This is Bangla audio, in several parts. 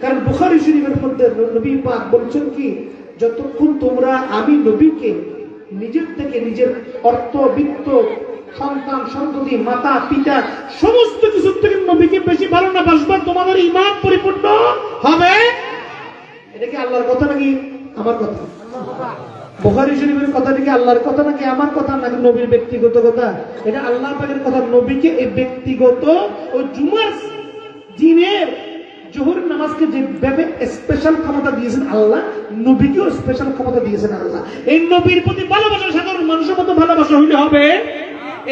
কারণ বুখারী শরীফের মধ্যে নবী পাক বলছেন কি, যতক্ষণ তোমরা আমি নবীকে নিজের থেকে নিজের অর্থ বিত্ত সন্তান সন্ততি মাতা পিতা সমস্ত কিছু থেকে নবীকে বেশি ভালো না বাসবা, তোমাদের ঈমান পরিপূর্ণ হবে। এটা কি আল্লাহর কথা নাকি আমার কথা? বুখারী শরীফের কথা নাকি আল্লাহর কথা নাকি আমার কথা নাকি নবীর ব্যক্তিগত কথা? এটা আল্লাহ পাকের কথা। নবীকে এই ব্যক্তিগত ও জুমার দিনের জোহরের নামাজকে যেভাবে স্পেশাল ক্ষমতা দিয়েছেন আল্লাহ, নবীকেও স্পেশাল ক্ষমতা দিয়েছেন আল্লাহ। এই নবীর প্রতি ভালোবাসা সাধারণ মানুষের মতো ভালোবাসা হইলে হবে।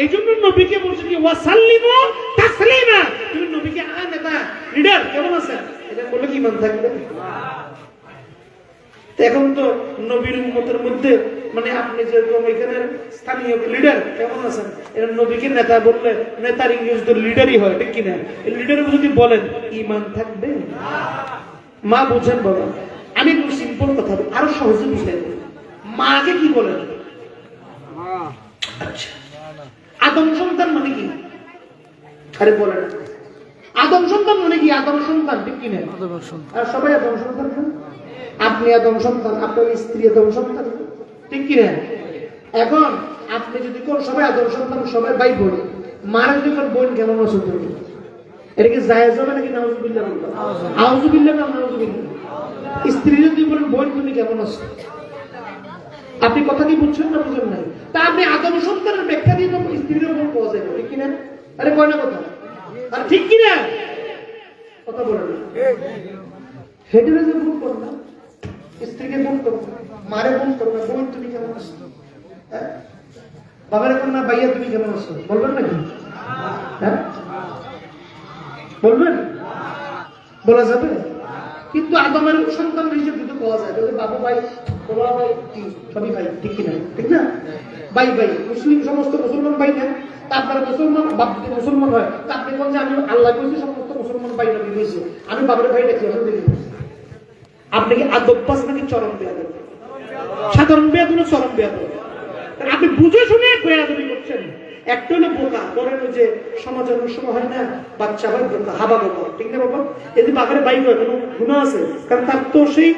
এই জন্য নবীকে বলছেন কি ওয়াসাল্লিমু তাসলিমা, তুমি নবীকে নেতা লিডার কেমন আছেন এটা বলে কি ঈমান থাকবে? এখন তো নবীর উম্মতের মধ্যে মানে আপনি যেরকম এখানে স্থানীয় লিডার কেমন আছেন, এটা নবীকে নেতা বললে নেতার ইংলিশ তো লিডারই হয়, ঠিক কিনা? এই লিডারের যদি বলেন ঈমান থাকবে? মা বুঝেন বাবা, আমি একটু সিম্পল কথা বলি, আরো সহজে বুঝাই দেব। মাকে কি বলেন? আচ্ছা, আদম সন্তান মানে কি? আরে বলেন, আদম সন্তান মানে কি? আদম সন্তান, ঠিক কিনা? আর সবাই আদম সন্তান, আপনি আদম সন্তান, আপনার স্ত্রী আদম সন্তান, ঠিক কিনা? এখন আপনি যদি কোন সবাই আদম সন্তান, সবাই ভাই বোন, মারা যদি কোন বোন কেমন আছো তুমি, এটা কি জায়েজ হবে নাকি নাউজুবিল্লাহ বলবো? আউযুবিল্লাহ না নাউজুবিল্লাহ? স্ত্রী যদি বলেন বোন তুমি কেমন আছো, আপনি কথা কি বুঝছেন না বুঝেন নাই? তা আপনি আদম সন্তানের ব্যাখ্যা দিয়ে তো স্ত্রীর বোন পাওয়া যায়, ঠিক কিনা? আরে কয় না কথা? আর ঠিক কিনা কথা বলেন না, হেডের যে ভুল করো না, স্ত্রীকে ফোন করো, মারে ফোন করো না, বোন তুমি কেমন আছো, বাবার এখন না ভাইয়া তুমি কেমন আছো বলবেন নাকি? হ্যাঁ বলবেন? বলা যাবে? কিন্তু আদমের সন্তান হিসেবে কিন্তু পাওয়া যায়, বাবু ভাই বলা ভাই কি সবই ভাই, ঠিক কিনা? ঠিক না? ভাই ভাই মুসলিম সমস্ত মুসলমান ভাই না, তারপরে মুসলমান বাপ যদি মুসলমান হয় তা আপনি বলছেন আমি আল্লাহ বলছি সমস্ত মুসলমান ভাই নবী হয়েছে, আমি বাবার ভাই দেখি আপনি কি আদববাস নাকি চরম বেয়াদব? সাধারণ বেয়াদব না চরম বেয়াদব? আপনি বুঝে শুনে বেয়াদবি করছেন। একটা হলো বোকা, পরে ওই যে সমাজের সময় হয় না বাচ্চা হয় বোকা, হাবা বোকা, ঠিক না বাবা? যদি বাবারে বাইক হয় কোনো গুণা আছে? কারণ তার তো সেই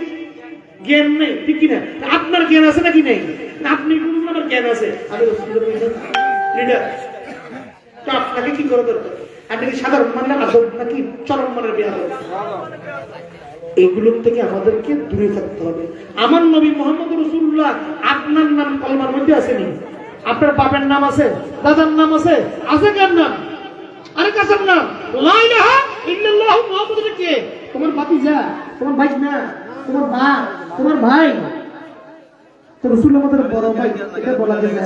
জ্ঞান নেই, ঠিক কিনা? আপনার জ্ঞান আছে নাকি নেই? আপনি বুঝুন আমার জ্ঞান আছে, আমি লিডার, তো আপনাকে কি করা দরকার? আপনি কি সাধারণ মানের আদব নাকি চরম মানের বেয়াদব? এগুলোর থেকে আমাদেরকে দূরে থাকতে হবে। আমার নবী মুহাম্মদ রাসূলুল্লাহ আপনার নাম কলমার মধ্যে আসেনি? আপনার বাবার নাম আছে, দাদার নাম আছে, আছে কার নাম? আরে কার নাম? লা ইলাহা ইল্লাল্লাহু মুহাম্মাদুর কে? তোমার ভাতিজা, তোমার ভাই না, তোমার মা, তোমার ভাই তো রাসূল আমাদের বড় ভাই, এটা বলা যায় না?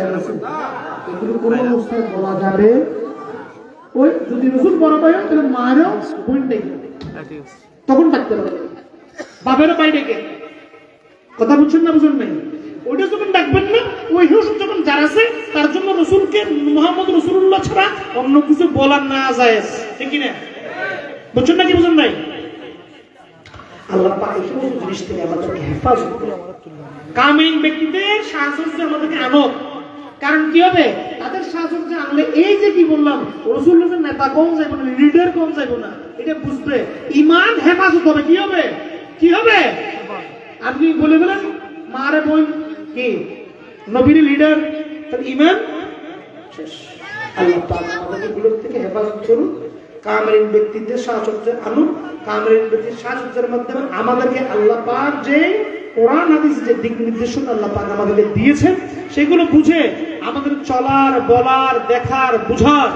এগুলো কোন অবস্থায় বলা যাবে? ওই যদি রাসূল বড় ভাই হয় তাহলে মারও বোন নেই, তখন ডাকতে হবে বাপেরও ভাই ডেকে। কথা বুঝছেন না বুঝুন নাই? ওইটা যখন ডাকবেন না, ওই হিসেবে যখন যার আছে তার জন্য রসুলকে মুহাম্মদ রাসূলুল্লাহ ছাড়া অন্য কিছু বলার না যায়, ঠিক কিনা? বুঝছেন নাকি বুঝুন নাই? আল্লাহ পাক এই সমস্ত জিনিস থেকে আমাদেরকে হেফাজত করে, কামিন ব্যক্তিদের সাহায্য আমাদেরকে আনক। কারণ কি হবে? তাদের সাহায্য আনলে এই যে কি বললাম, রাসূলের নেতা কম যাইব না, লিডার কম যাইব না, এটা বুঝবে। ঈমান হেফাজত হবে। কি হবে? কি হবে? আপনি বলে বলেন মারে বোন কি নবীর লিডার, তার ঈমান শেষ। আল্লাহ পাক আমাদের গুলো থেকে হেফাজত করুন। কামিন ব্যক্তিদের সাহায্য আনুন। কামিন ব্যক্তির সাহায্যের মাধ্যমে আমাদেরকে আল্লাহ পাক যে কোরআন হাদিস যে দিক নির্দেশনা আল্লাহ পাক আমাদেরকে দিয়েছেন সেগুলো বুঝে আমাদের চলার, বলার, দেখার, বুঝার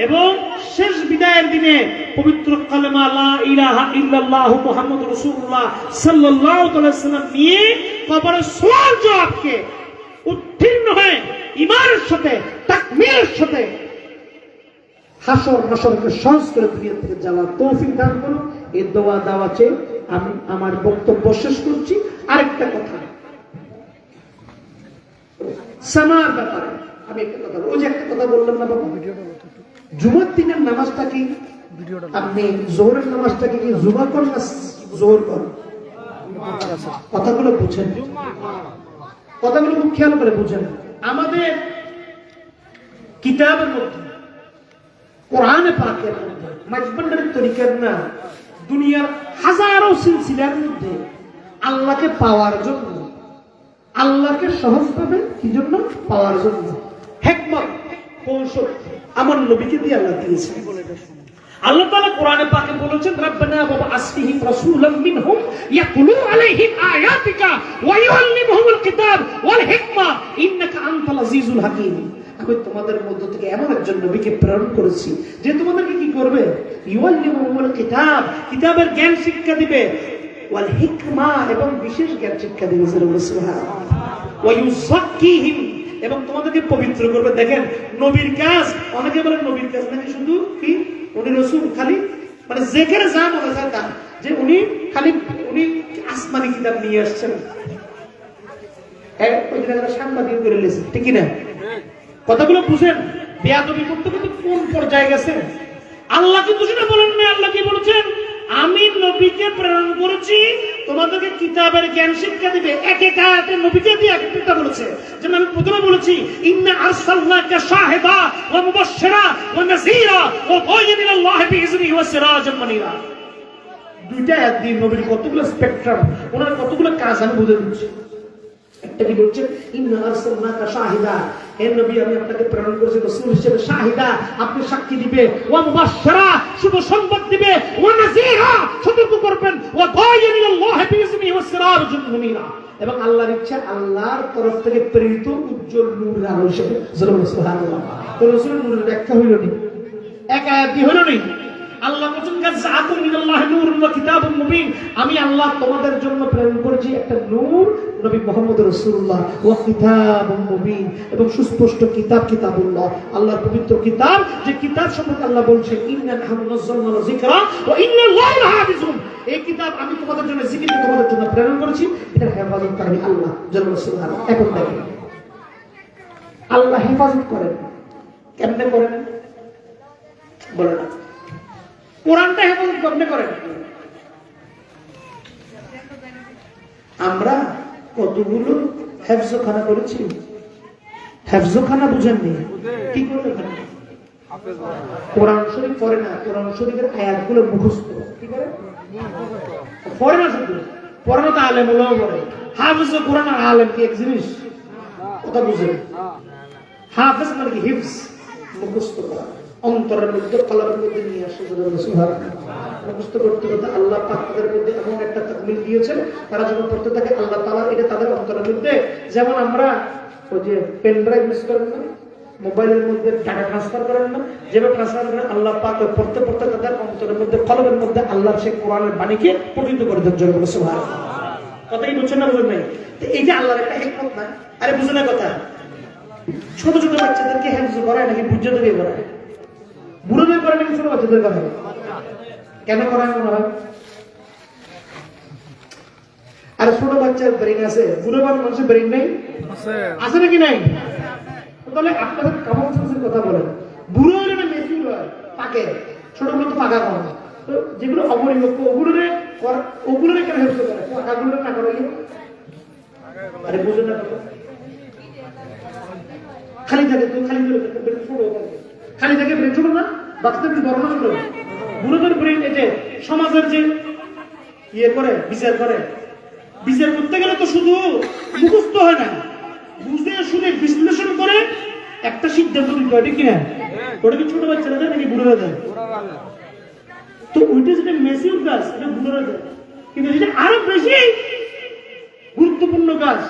এবং শেষ বিদায়ের দিনে পবিত্র কালেমা লা ইলাহা ইল্লাল্লাহু মুহাম্মাদুর রাসূলুল্লাহ সাল্লাল্লাহু আলাইহি ওয়াসাল্লাম নিয়ে কবরের সওয়াল জবাবকে উত্তীর্ণ হয়ে ঈমানের সাথে তাকবীরের সাথে হাসর নাসরকে সহজ করে দুনিয়া থেকে যাওয়ার তৌফিক দান করুন। এই দোয়া দেওয়া চেয়ে আমি আমার বক্তব্য শেষ করছি। আরেকটা কথা সামার ব্যাপারে আমি একটা কথা বলবো। ওই যে একটা কথা বললাম না বাবা, জুমার দিনের নামাজটা কি আপনি জোহরের নামাজটা কি জুমা করেন না জোহর করেন? কথাগুলো বুঝেন, কথাগুলো খুব খেয়াল করে বুঝেন। আমাদের কিতাবের মধ্যে কোরআনে পাকের মধ্যে মাঝবান্ডারের তরিকার না দুনিয়ার হাজারো সিলসিলার মধ্যে আল্লাহকে পাওয়ার জন্য, আল্লাহকে সহজভাবে কি জন্য পাওয়ার জন্য হিকমত কৌশল আমার নবীকে দিয়ে আল্লাহ দিয়েছেন। আল্লাহ তাআলা কোরআনে পাকে বলেছেন, রাব্বানা ওয়া আসফিহিম রাসূলাম মিনহুম ইয়াতলু আলাইহিম আয়াতিকা ওয়া ইউআল্লিমুহুমুল কিতাব ওয়াল হিকমা ইন্নাকা আনতাল আজিজুল হাকীম। আমি তোমাদের মধ্য থেকে এমন একজন নবীকে প্রেরণ করেছি যে তোমাদেরকে কি করবে, ইউআল্লিমুহুমুল কিতাব, কিতাবের জ্ঞান শিক্ষা দিবে, ওয়াল হিকমা এবং বিশেষ জ্ঞান শিক্ষা দিবে, সুবহানাল্লাহ, ওয়া ইউযাক্কিহিম এবং তোমাদেরকে পবিত্র করবে। দেখেন নবীর কাজ, অনেকে বলেন নবীর কাজ নাকি শুধু কি উনি রাসূল, খালি মানে যেখানে যা মনে চায় তা, যে উনি খালি উনি আসমানি কিতাব নিয়ে আসছেন, ওই জায়গাটা সাংবাদিক করে লেছে, ঠিক না? কথাগুলো বুঝেন, বেয়াদবি করতে করতে কোন পর্যায়ে গেছে। আল্লাহ কিন্তু সেটা বলেন না, আল্লাহ কি বলেছেন, আমি নবীকে প্রেরণ করেছি তোমাদেরকে কিতাবের জ্ঞান শিক্ষা দিবে। এক এক আয়াতে নবীকে দিয়ে এক একটা বলেছে। যেমন আমি প্রথমে বলেছি, ইন্না আরসালনাকা শাহিদা ওয়া মুবাশশিরা ওয়া নাযীরা ওয়া দাইয়ান ইলাল্লাহি বিইজনিহি ওয়া সিরাজাম মুনীরা। দুইটা আয়াত দিয়ে নবীর কতগুলো স্পেকট্রাম, ওনার কতগুলো কাজ আমি বুঝে দিচ্ছি। একটা কি বলছে, ইন্না আরসালনাকা শাহিদা, হে নবী আমি আপনাকে প্রেরণ করেছি রাসূল হিসেবে, শাহিদা আপনি সাক্ষী দিবে, ওয়া মুবাশশিরা শুভ সংবাদ দিবে, ওয়া নাযীরা সতর্ক করবেন, ওয়া দাইয়ান ইলাল্লাহি বিইজনিহি ওয়া সিরাজাম মুনীরা এবং আল্লাহর ইচ্ছা, আল্লাহর তরফ থেকে প্রেরিত উজ্জ্বল নূর আলো হিসেবে। সুবহানাল্লাহ। তো রাসূলের নূরের ব্যাখ্যা হইল নি, এক আয়াত দিয়ে হইল নি। আল্লাহ বলেন, কাযাকুম মিনাল্লাহি নূরুন ওয়া কিতাবুম মুবিন, আমি আল্লাহ তোমাদের জন্য প্রেরণ করেছি একটা নূর, নবী মুহাম্মদ রাসূলুল্লাহ, ওয়া কিতাবুম মুবিন এবং সুস্পষ্ট কিতাব, কিতাবুল্লাহ আল্লাহর পবিত্র কিতাব, যে কিতাব সম্পর্কে আল্লাহ বলছেন, ইন্না নাহনু নাযালনা যিকরা ওয়া ইন্না লাহু লাহাফিজুন, এই কিতাব আমি তোমাদের জন্য, জিকিরকে তোমাদের জন্য প্রেরণ করেছি, এটা হেফাজত করেন আল্লাহ জাল্লাহু সুবহানাহু। এখন দেখেন আল্লাহ হেফাজত করেন কেমনে করেন বলেন, কোরআনটা হেফাজত কেমনে করেন? আমরা কতগুলো হেফজখানা করেছি, হেফজখানা বুঝেননি, কি করে কোরআন শরীফ পড়ে না, কোরআন শরীফের আয়াতগুলো মুখস্থ কি করে পড়ে না, শুধু পড়ে না, তা আলেম ওলামা পড়ে। হাফেজ কোরআন আর আলেম কি এক জিনিস? কথা বুঝেন, হাফেজ মানে কি হিফজ, মুখস্থ করা, অন্তরের মধ্যে কলবের মধ্যে নিয়ে আসে। মুখস্থ করতে করতে আল্লাহ পাক তাদের মধ্যে এমন একটা তাকমিল দিয়েছেন, তারা যখন পড়তে থাকে আল্লাহ তাআলা এটা তাদের অন্তরের মধ্যে, যেমন আমরা ওই যে পেন ড্রাইভ ইউজ করেন না, মোবাইলের মধ্যে টাকা ট্রান্সফার করেন না, যেভাবে ট্রান্সফার করেন আল্লাহ পাক পড়তে পড়তে তাদের অন্তরের মধ্যে কলবের মধ্যে আল্লাহর সেই কোরআনের বাণীকে পঠিত করে দেন। জোরে বলে সুবহানাল্লাহ। কথাই বুঝছেন না বুঝেন নাই? এই যে আল্লাহর একটা হিকমত না, আরে বুঝে না কথা। ছোট ছোট বাচ্চাদেরকে হেফজ করায় নাকি বুঝাতে করায়, বুড়োদের করে নাকি ছোট বাচ্চাদের করা হয়? কেন করায় মনে হয়? আর ছোট বাচ্চার ব্রেন আছে, বুড়ো মানুষের ব্রেন নেই, আছে নাকি নাই? তাহলে আপনাদের কমন সেন্সের কথা বলেন, বুড়ো হলে না মেসিউর হয়, পাকে, ছোটগুলো তো পাকা কম, তো যেগুলো অপরিপক্ক ওগুলোরে কেন হেফজ করে, পাকাগুলো না করে? আরে বুঝে না, খালি থাকে তো, খালি খালি থাকে ব্রেন ছোট না, বাচ্চাদের কি বড় না ছোট? বুড়োদের ব্রেন এই যে সমাজের যে ইয়ে করে বিচার করে, বিচার করতে গেলে তো শুধু মুখস্থ হয় না, বুঝে শুনে বিশ্লেষণ করে একটা সিদ্ধান্ত দিতে হয়, ঠিক কিনা? ওটা কি ছোট বাচ্চারা দেয় নাকি বুড়োরা দেয়? তো ওইটা যেটা মেসিউর কাজ, এটা বুড়োরা দেয়, কিন্তু যেটা আরো বেশি গুরুত্বপূর্ণ কাজ,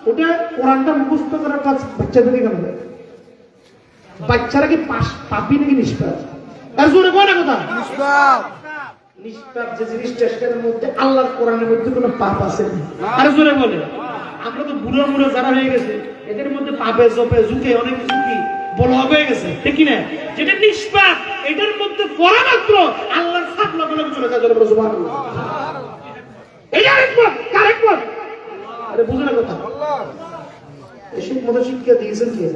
ওটা কোরআনটা মুখস্থ করার কাজ বাচ্চাদেরকে কেন দেয়? বাচ্চারা কি পাপি নাকি নিষ্পাপ? তার জোরে কয় না কথা, নিষ্পাপ যে জিনিসটা সেটার মধ্যে আল্লাহর কোরআনের মধ্যে কোনো পাপ আছে না। আর জোরে বলে, আমরা তো বুড়ো বুড়ো যারা হয়ে গেছে এদের মধ্যে পাপে জপে ঝুঁকে অনেক কিছু কি বলা হয়ে গেছে, ঠিক না? যেটা নিষ্পাপ এটার মধ্যে পড়া মাত্র আল্লাহর ছাপ লগে লগে চলে যায়। জোরে বলে সুবহানাল্লাহ। এই আরেকবার কারেক্টবার, আরে বুঝে না কথা। এসব মত শিক্ষা দিয়েছেন কে?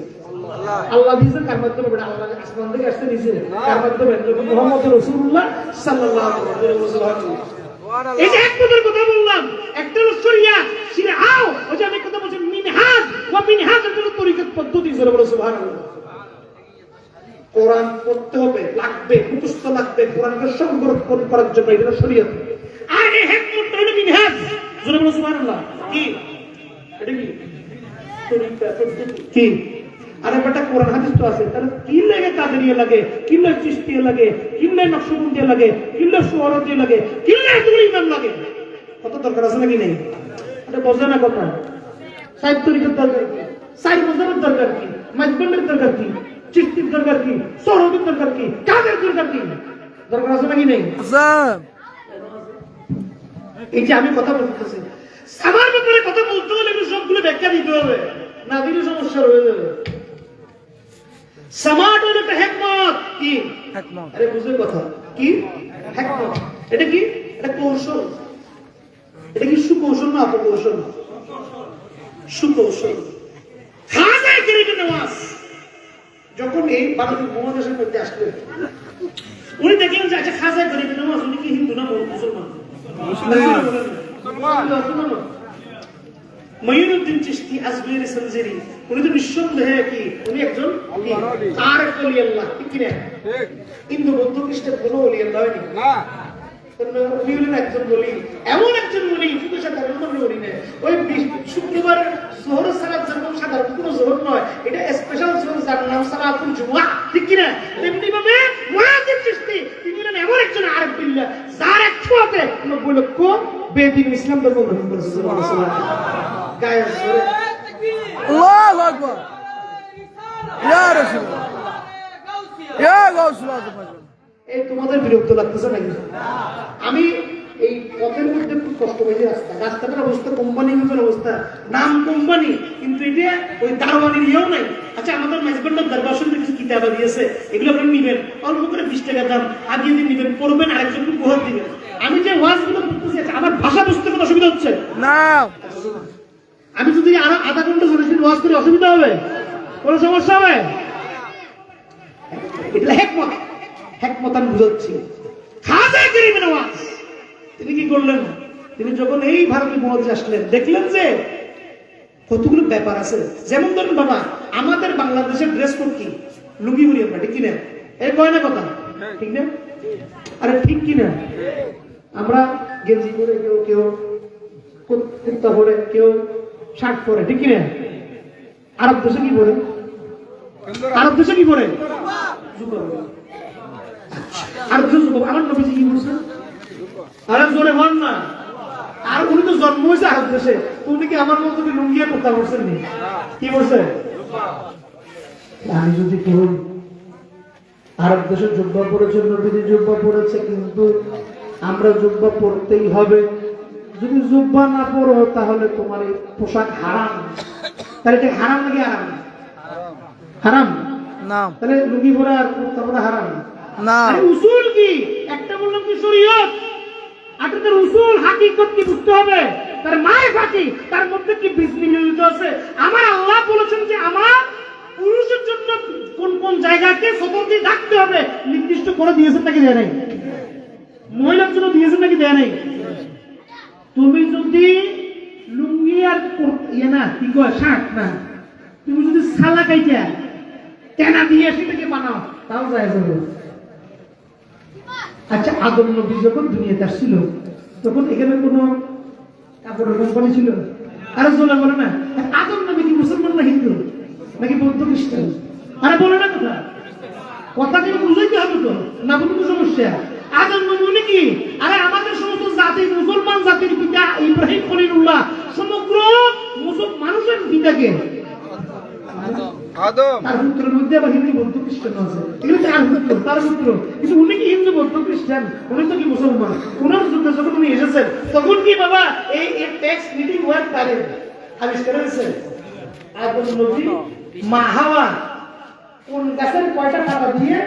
আল্লাহ দিয়েছেন। কার মাধ্যমে? আল্লাহ আসমান থেকে আসতে দিয়েছে। কার মাধ্যমে? মুহাম্মদ রাসূলুল্লাহ সাল্লাল্লাহু আলাইহি ওয়াসাল্লাম। এই যে এক কথার কথা বললাম, একটা শরিয়া শিরআও, ওই যে আমি কথা বলছি মিনহাজ, ওয়া মিনহাজ এর তরিকত পদ্ধতি। জোরে বলে সুবহানাল্লাহ। কোরআন পড়তে হবে, লাগবে, মুখস্থ লাগবে, কোরআনকে সংরক্ষণ করার জন্য, এটা শরীয়ত। আর এই হিকমত হলো মিনহাজ। জোরে বলো সুবহানাল্লাহ। কি এটা? কি তরিকা পদ্ধতি? কি? আরে বেটা কোরআন হাদিস তো আছে, তাহলে কি লাগে কাদেরিয়া লাগে, কি লাগে চিশতিয়া লাগে, কি লাগে নকশবন্দিয়া লাগে, কি লাগে সুহরাওয়ার্দী লাগে, কি লাগে তুমি ইমাম লাগে? কত দরকার আছে নাকি নেই? এটা বোঝে না কথা। সাইদ তরিকার দরকার কি? সাইদ মাযহাবের দরকার কি? মাযহাবের দরকার কি? চিশতির দরকার কি? সুহরাওয়ার্দীর দরকার কি? কাদের দরকার কি? দরকার আছে নাকি নেই? এই যে আমি কথা বলতেছি, আমার ব্যাপারে কথা বলতে হলে সবগুলো ব্যাখ্যা দিতে হবে, না দিলে সমস্যা রয়ে যাবে। সামাদ হলো একটা হিকমত। কি হিকমত? আরে বুঝে কথা কি হিকমত? এটা কি? এটা কৌশল। এটা কি সুকৌশল না অপকৌশল? সুকৌশল। খাজা গরিব নওয়াজ যখন এই ভারতের উপমহাদেশের মধ্যে আসলেন, উনি দেখলেন যে আচ্ছা খাজা গরিব নওয়াজ উনি কি হিন্দু না মুসলমান? মুসলমান। মঈনুদ্দিন চিশতি আজমিরি সঞ্জেরি উনি তো নিঃসন্দেহে কি উনি একজন আরেফ ওলি আল্লাহ, ঠিক কি না? হিন্দু বৌদ্ধ খ্রিস্টান কোনো ওলি আল্লাহ না, উনি হলেন একজন ওলি, এমন একজন ওলি শুধু সাধারণ কোনো ওলি নেই। ওই শুক্রবার জোহর সালাত যেমন সাধারণ কোনো জোহর নয়, এটা স্পেশাল জোহর যার নাম সালাতুল জুমআ, ঠিক কি না? তেমনি ভাবে মঈনুদ্দিন চিশতি তিনি হলেন এমন একজন আরেফ বিল্লাহ যার একসাথে 90 লক্ষ বেদিন ইসলাম ধর্ম গ্রহণ করেছে। সুবহানাল্লাহ। গায়ে জোরে আল্লাহু আকবার, ইয়া রাসূলুল্লাহ, ইয়া গাউসুল্লাহ। এই তোমাদের বিরক্ত লাগতেছে নাকি? আমি এই পথের মধ্যে খুব কষ্ট পাইছি। রাস্তাটার অবস্থা, কোম্পানির অবস্থা, নাম কোম্পানি, কিন্তু এটা ওই দারোয়ানির ইয়েও নাই। আচ্ছা আমাদের মেজবান্ডার দরবার শরীফে কিছু কিতাবা দিয়েছে, এগুলো আপনি নিবেন, অল্প করে 20 টাকা দাম, আগিয়ে দিন নিবেন, পড়বেন, আরেকজনকে উপহার দিবেন। আমি যে ওয়াজগুলো করতেছি আমার ভাষা বুঝতে কোনো অসুবিধা হচ্ছে না? আমি যদি আরো আধা ঘন্টা 40 মিনিট ওয়াজ করি অসুবিধা হবে? কোনো সমস্যা হবে? এটা হিকমত। হিকমত আমি বুঝাচ্ছি। খাজা গরিব নওয়াজ তিনি কি করলেন? তিনি যখন এই ভারতীয় মহাদেশে আসলেন, দেখলেন যে কতগুলো ব্যাপার আছে। যেমন ধরেন বাবা, আমাদের বাংলাদেশের ড্রেস কোড কি? লুঙ্গি পরি আমরা, ঠিক কিনা? এই কয় না কথা, ঠিক না? আরে ঠিক কিনা? আমরা গেঞ্জি পরে, কেউ কেউ কুর্তা পরে, কেউ শার্ট পরে, ঠিক কিনা? আরব দেশে কি পরে? আরব দেশে কি পরে? জুব্বা পরে। আরব দেশে জুব্বা। আমার নবীজি কি বলছে? আরে জোরে বল না। আর উনি তো জন্ম হয়েছে আরব দেশে, উনি কি আমার মতো লুঙ্গিয়ে কুর্তা পরছেন নি? কি বলছে? আমি যদি কেউ আরব দেশে জুব্বা পরেছে, নবীজি জুব্বা পরেছে, কিন্তু আমরা জুব্বা পরতেই হবে। যদি জুব্বা না পরো তাহলে তোমার এই পোশাক হারাম। তাহলে এটা হারাম নাকি হারাম? হারাম না। তাহলে লুঙ্গি পরা আর কুর্তা পরা হারাম না। উসুল কি? একটা বললাম কি শরীয়ত, আর তার উসুল হাকিকত কি বুঝতে হবে, তার মারিফাত কি, তার মধ্যে কি বিজনেস আছে। আমার আল্লাহ বলেছেন যে আমার পুরুষের জন্য কোন কোন জায়গাকে সতর দিয়ে রাখতে হবে নির্দিষ্ট করে দিয়েছেন নাকি দেয় নাই? মহিলার জন্য দিয়েছেন নাকি দেয় নাই? তুমি যদি লুঙ্গি আর ইয়ে না কি কয় শার্ট না, তুমি যদি সালা কাইটা কেনা দিয়ে সেটাকে বানাও তাও যায় যাবে। আচ্ছা আদম নবী যখন দুনিয়াতে আসছিল তখন এখানে কোনো কাপড়ের কোম্পানি ছিল? আরে জোলা বলে না, আদম নবী কি মুসলমান না হিন্দু নাকি বৌদ্ধ খ্রিস্টান? আরে বলে না কথা, কথা কিন্তু বুঝাইতে হবে তো, না বলতে তো সমস্যা। আদম নবী উনি কি? আরে আমাদের সমস্ত জাতি, মুসলমান জাতির পিতা ইব্রাহিম খলিলুল্লাহ, সমগ্র মানুষের পিতাকে আদম, তার পুত্রের মধ্যে আবার হিন্দু বৌদ্ধ খ্রিস্টান আছে, এগুলো তার পুত্র, তার পুত্র, কিন্তু উনি কি হিন্দু বৌদ্ধ খ্রিস্টান? উনি তো কি মুসলমান। উনার যুদ্ধে যখন উনি এসেছেন তখন কি বাবা এই টেক্সট মিটিং ওয়ার্ড তারিখ আবিষ্কার হয়েছে? আদম নবী মা হাওয়া কোন গাছের কয়টা পাতা দিয়ে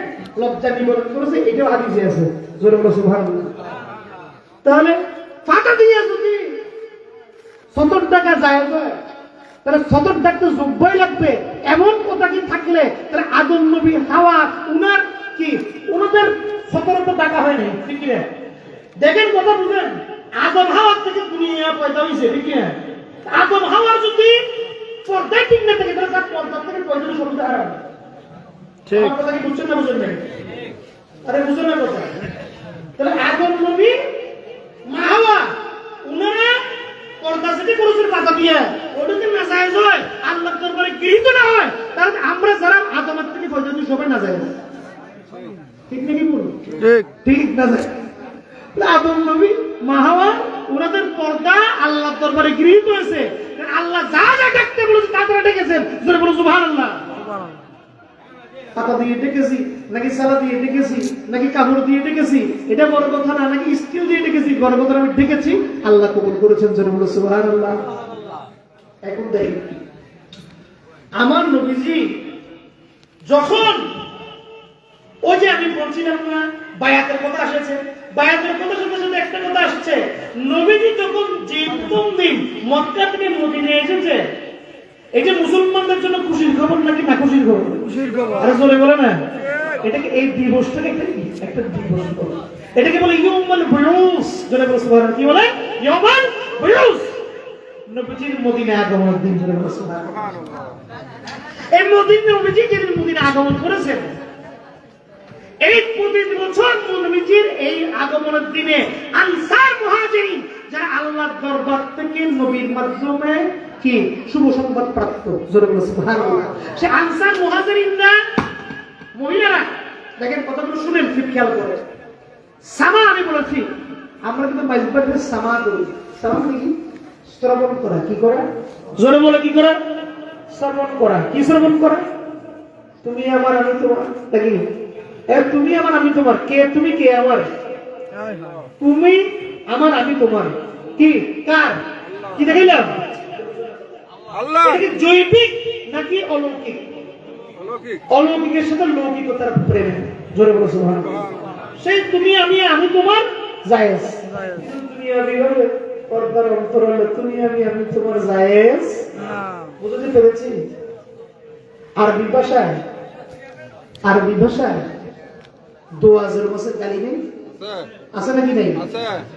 লজ্জা নিবারণ করেছে, এটাও হাদিসে আছে। জোরে বলো সুবহানাল্লাহ। তাহলে পাতা দিয়ে যদি 70 টাকা যায় তাহলে 70 টাকা তো যোগ্যই লাগবে। এমন কথা কি থাকলে তাহলে আদম নবী হাওয়া উনার কি ওনাদের 17 টাকা হয় নাই, ঠিক না? দেখেন কথা বুঝেন, আদম হাওয়ার থেকে দুনিয়া পয়দা হয়েছে, ঠিক না? আদম হাওয়ার যদি পর্দায় ঠিক না থাকে তাহলে তার পর্দা থেকে পয়দা সবটা হারাম। আমার কথা কি বুঝছেন না বুঝেন নাই? আরে বুঝেন না কথা? তাহলে আদম নবী মা হাওয়া উনারা পর্দা সেটি করেছেন পাতা দিয়ে, ওটা যদি নাজায়েজ হয়, আল্লাহর দরবারে গৃহীত না হয়, তাহলে আমরা যারা আদমের থেকে পর্যন্ত সবাই নাজায়েজ। ঠিক নাকি বলুন? ঠিক নাজায়েজ। আদম নবী মা হাওয়া ওনাদের পর্দা আল্লাহর দরবারে গৃহীত হয়েছে। আল্লাহ যা যা ডাকতে বলেছে তা তারা ডেকেছেন। জোরে বলো সুবহানাল্লাহ। পাতা দিয়ে ডেকেছি নাকি সালা দিয়ে ডেকেছি নাকি কাপড় দিয়ে ডেকেছি, এটা বড় কথা না, নাকি স্টিল দিয়ে ডেকেছি, বড় কথা আমি ডেকেছি, আল্লাহ কবুল করেছেন। জোরে বলো সুবহানাল্লাহ। এখন দেখি আমার নবীজি যখন ওই যে আমি বলছিলাম না বায়াতের কথা আসছে, বায়াতের কথা সাথে সাথে একটা কথা আসছে, নবীজি যখন যে প্রথম দিন মক্কা থেকে মদিনায় এসেছে, এই যে মুসলমানদের জন্য খুশির খবর নাকি না খুশির খবর? খুশির খবর। আরে চলে বলে না, এটাকে এই দিবসটাকে একটা দিবস বলে, এটাকে বলে ইয়ুমুল বুয়ুস। জোরে বলে সুবহানাল্লাহ। কি বলে? ইয়ুমুল বুয়ুস। নবীজির মদিনায় আগমনের দিন। জোরে বলে সুবহানাল্লাহ। এই মদিনায় নবীজি যেদিন মদিনায় আগমন করেছেন, এই প্রতি বছর নবীজির এই আগমনের দিনে আনসার মুহাজিরিন যারা আল্লাহর দরবার থেকে নবীর মাধ্যমে কি শুভ সংবাদ প্রাপ্ত, জোরে বলে সুবহানাল্লাহ, সে আনসার মুহাজিরিনরা মহিলারা, দেখেন কথাগুলো শুনেন ঠিক খেয়াল করে। সামা আমি বলেছি, আমরা কিন্তু মাইজবাতে সামা করি। সামা কি? শ্রবণ করা। কি করা? জোরে বলে কি করা? শ্রবণ করা। কি শ্রবণ করা? তুমি আমার আমি তোমার, দেখি তুমি আমার আমি তোমার, কে তুমি কে আমার, তুমি আমার আমি তোমার, কি কার? কি দেখাইলাম? আল্লাহ। জৈবিক নাকি অলৌকিক? অলৌকিকের সাথে লৌকিকতার প্রেম। জোরে বলো সুবহানাল্লাহ। সেই তুমি আমি আমি তোমার জায়েজ। তুমি আমি হবে পর্দার অন্তরালে, তুমি আমি তোমার জায়েজ না। বুঝতে পেরেছি? আরবি ভাষায়, আরবি ভাষায় দোয়াজের বসে গালি নেই আছে নাকি নেই?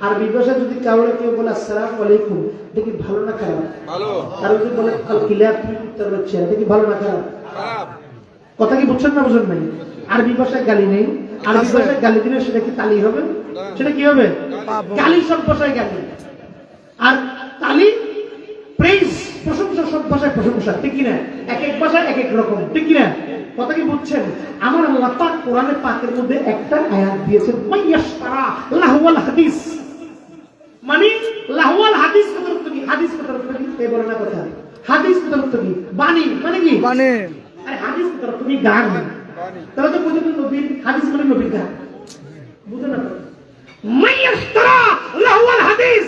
আরবি ভাষায় যদি কাউকে কেউ বলে আসসালামু আলাইকুম, দেখি ভালো না খারাপ? ভালো। আর যদি বলে আল কিলাব তুমি উত্তর হচ্ছে, দেখি ভালো না খারাপ? খারাপ। কথা কি বুঝছেন না বুঝেন নাই? আরবি ভাষায় গালি নেই, আরবি ভাষায় গালি দিলে সেটা কি তালি হবে? সেটা কি হবে? গালি। সব ভাষায় গালি, আর তালি প্রেজ প্রশংসা সব ভাষায় প্রশংসা, ঠিক কিনা? এক এক ভাষায় এক এক রকম, ঠিক কিনা? কথা কি বুঝছেন? আমার আল্লাহ পাক কোরআনে পাকের মধ্যে একটা আয়াত দিয়েছেন, মাইয়াশতারা লাহওয়াল হাদিস, মানে লাহওয়াল হাদিস কথার অর্থ কি? হাদিস কথার অর্থ কি? এই বলে না কথা। হাদিস কথার অর্থ কি? বাণী মানে কি? বাণী। আরে হাদিস কথার অর্থ কি? গান। তাহলে তো বুঝতে নবীর হাদিস মানে নবীর গান, বুঝে না? মাইয়াশতারা লাহওয়াল হাদিস,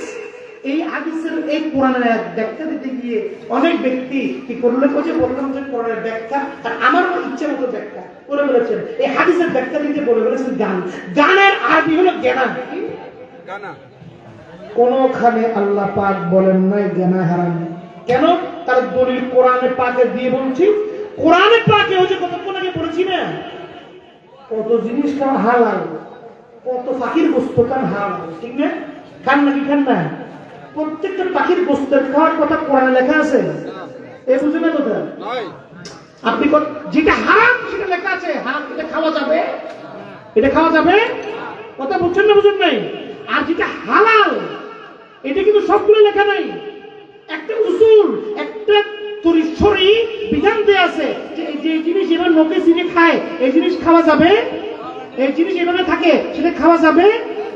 এই হাদিসের এই কোরআনের আয়াত ব্যাখ্যা দিতে গিয়ে অনেক ব্যক্তি কি করলে, যে বললাম যে কোরআনের ব্যাখ্যা আর আমার ইচ্ছা মতো ব্যাখ্যা করে বলেছেন। এই হাদিসের ব্যাখ্যা দিতে বলে বলেছেন গান। গানের আরবি হলো জ্ঞানা। গানা। কোনখানে আল্লাহ পাক বলেন নাই জ্ঞানা হারাম। কেন? তার দলিল কোরআনে পাকে দিয়ে বলছি। কোরআনে পাকে ওই যে কতক্ষণ আগে বলেছি না, কত জিনিস খাওয়া হালাল, কত পাখির গোস্ত খান হালাল, ঠিক না? খান নাকি খান না? প্রত্যেকটা পাখির গোস্তের খাওয়ার কথা কোরআনে লেখা আছে। এই বুঝে না কথা? আপনি যেটা হারাম সেটা লেখা আছে, হারাম এটা খাওয়া যাবে, এটা খাওয়া যাবে। কথা বুঝছেন না বুঝেন নাই? আর যেটা হালাল এটা কিন্তু সবগুলো লেখা নাই। একটা উসুল, একটা তরিসরি বিধান দেয়া আছে যে এই জিনিস এবার লোকে চিনে খায়, এই জিনিস খাওয়া যাবে, এই জিনিস এভাবে থাকে সেটা খাওয়া যাবে,